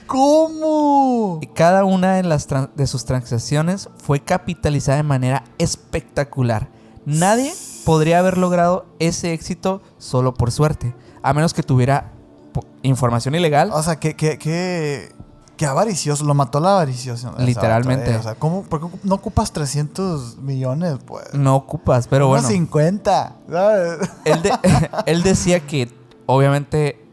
¿Cómo? Y cada una de sus transacciones fue capitalizada de manera espectacular. Nadie podría haber logrado ese éxito solo por suerte, a menos que tuviera información ilegal. O sea, que avaricioso, lo mató la avaricioso. Literalmente. O sea, ¿cómo? ¿Por qué no ocupas 300 millones, pues? No ocupas, pero bueno. 50, ¿sabes? Él decía que, obviamente,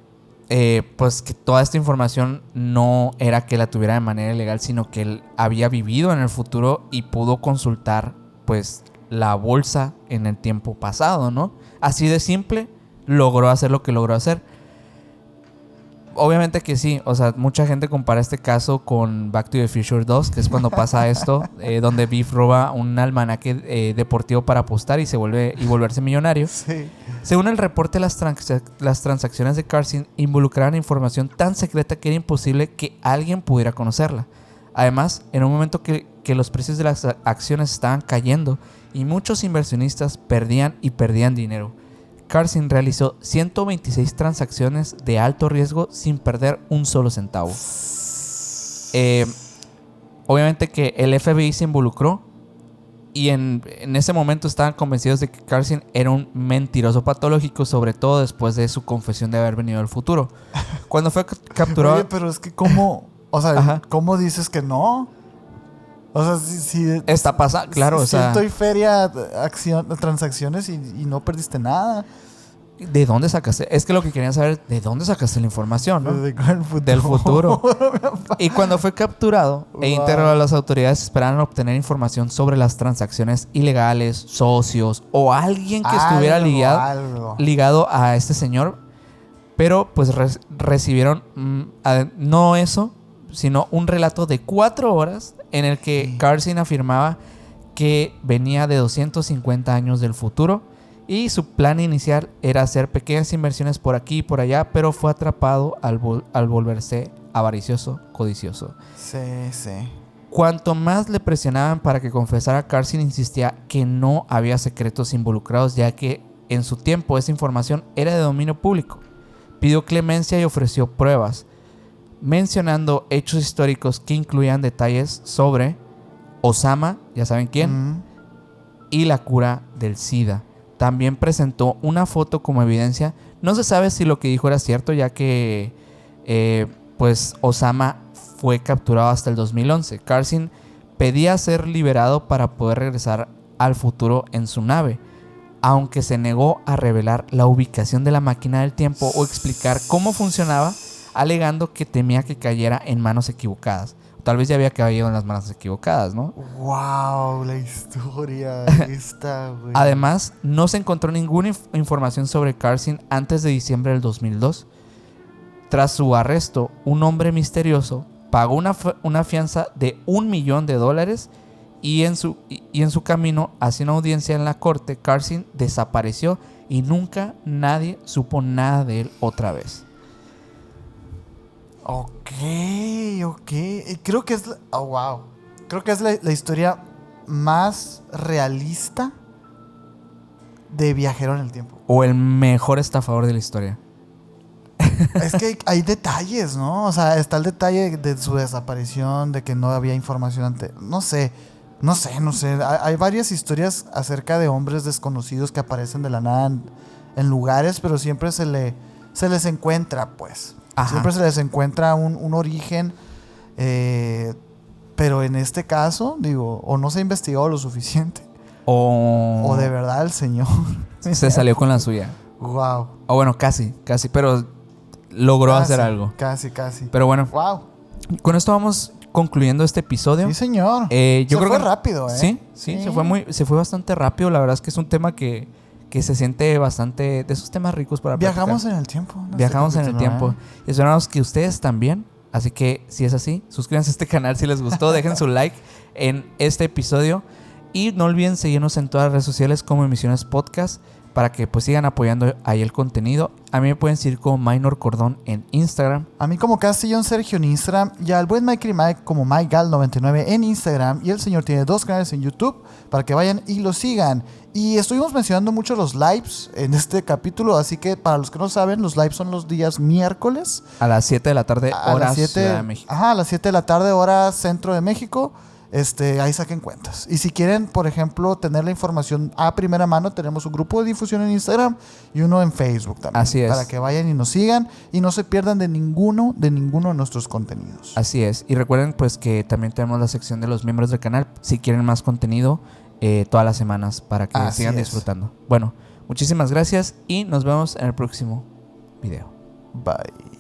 pues que toda esta información no era que la tuviera de manera ilegal, sino que él había vivido en el futuro y pudo consultar, pues, la bolsa en el tiempo pasado, ¿no? Así de simple, logró hacer lo que logró hacer. Obviamente que sí, o sea, mucha gente compara este caso con Back to the Future 2, que es cuando pasa esto, donde Biff roba un almanaque deportivo para apostar y volverse millonario. Sí. Según el reporte, las transacciones de Carson involucraban información tan secreta que era imposible que alguien pudiera conocerla. Además, en un momento que los precios de las acciones estaban cayendo y muchos inversionistas perdían dinero, Carson realizó 126 transacciones de alto riesgo sin perder un solo centavo. Obviamente que el FBI se involucró y en ese momento estaban convencidos de que Carson era un mentiroso patológico, sobre todo después de su confesión de haber venido del futuro. Cuando fue capturado... Oye, pero es que ¿cómo? O sea, ajá. ¿Cómo dices que no? O sea, si está pasando, claro, o sea... Ciento y feria transacciones y no perdiste nada. ¿De dónde sacaste? Es que lo que querían saber, ¿de dónde sacaste la información, no? Del futuro. Y cuando fue capturado e integrado a las autoridades, esperaban obtener información sobre las transacciones ilegales, socios o alguien que estuviera ligado a este señor. Pero pues recibieron no eso, sino un relato de 4 horas en el que Carson afirmaba que venía de 250 años del futuro y su plan inicial era hacer pequeñas inversiones por aquí y por allá, pero fue atrapado al volverse avaricioso, codicioso. Sí. Cuanto más le presionaban para que confesara, Carson insistía que no había secretos involucrados, ya que en su tiempo esa información era de dominio público. Pidió clemencia y ofreció pruebas, mencionando hechos históricos que incluían detalles sobre Osama, ya saben quién, y la cura del SIDA. También presentó una foto como evidencia. No se sabe si lo que dijo era cierto, ya que pues Osama fue capturado hasta el 2011. Carson pedía ser liberado para poder regresar al futuro en su nave, aunque se negó a revelar la ubicación de la máquina del tiempo o explicar cómo funcionaba, alegando que temía que cayera en manos equivocadas. Tal vez ya había caído en las manos equivocadas, ¿no? ¡Wow! La historia esta, güey. Además, no se encontró ninguna información sobre Carson antes de diciembre del 2002. Tras su arresto, un hombre misterioso pagó una fianza de $1 millón y en su camino hacia una audiencia en la corte, Carson desapareció y nunca nadie supo nada de él otra vez. Ok. Creo que es... Oh, wow. Creo que es la historia más realista de viajero en el tiempo. O el mejor estafador de la historia. Es que hay detalles, ¿no? O sea, está el detalle de su desaparición, de que no había información antes. No sé. Hay varias historias acerca de hombres desconocidos que aparecen de la nada en lugares, pero siempre se les encuentra, pues. Ajá. Siempre se les encuentra un origen. Pero en este caso, digo, o no se ha investigado lo suficiente. O de verdad el señor se salió con la suya. Wow. O bueno, casi, pero logró hacer algo. Casi. Pero bueno, wow. Con esto vamos concluyendo este episodio. Sí, señor. Yo creo fue que rápido, ¿eh? Sí, se fue bastante rápido. La verdad es que es un tema que se siente bastante de esos temas ricos para Viajamos platicar. en el tiempo. Viajamos en el tiempo. Y esperamos que ustedes también. Así que si es así, suscríbanse a este canal si les gustó. Dejen su like en este episodio. Y no olviden seguirnos en todas las redes sociales como Emisiones Podcast para que pues sigan apoyando ahí el contenido. A mí me pueden seguir como Minor Cordón en Instagram. A mí como Castellón Sergio en Instagram. Y al buen Mike Mike como MikeGal99 en Instagram. Y el señor tiene 2 canales en YouTube para que vayan y lo sigan. Y estuvimos mencionando mucho los lives en este capítulo. Así que para los que no saben, los lives son los días miércoles. A las 7 de la tarde, hora Ciudad de México. Ajá, a las 7 de la tarde, hora centro de México. Ahí saquen cuentas. Y si quieren, por ejemplo, tener la información a primera mano, tenemos un grupo de difusión en Instagram y uno en Facebook también. Así es. Para que vayan y nos sigan y no se pierdan de ninguno de nuestros contenidos. Así es. Y recuerden pues que también tenemos la sección de los miembros del canal si quieren más contenido todas las semanas para que sigan disfrutando. Bueno, muchísimas gracias y nos vemos en el próximo video. Bye.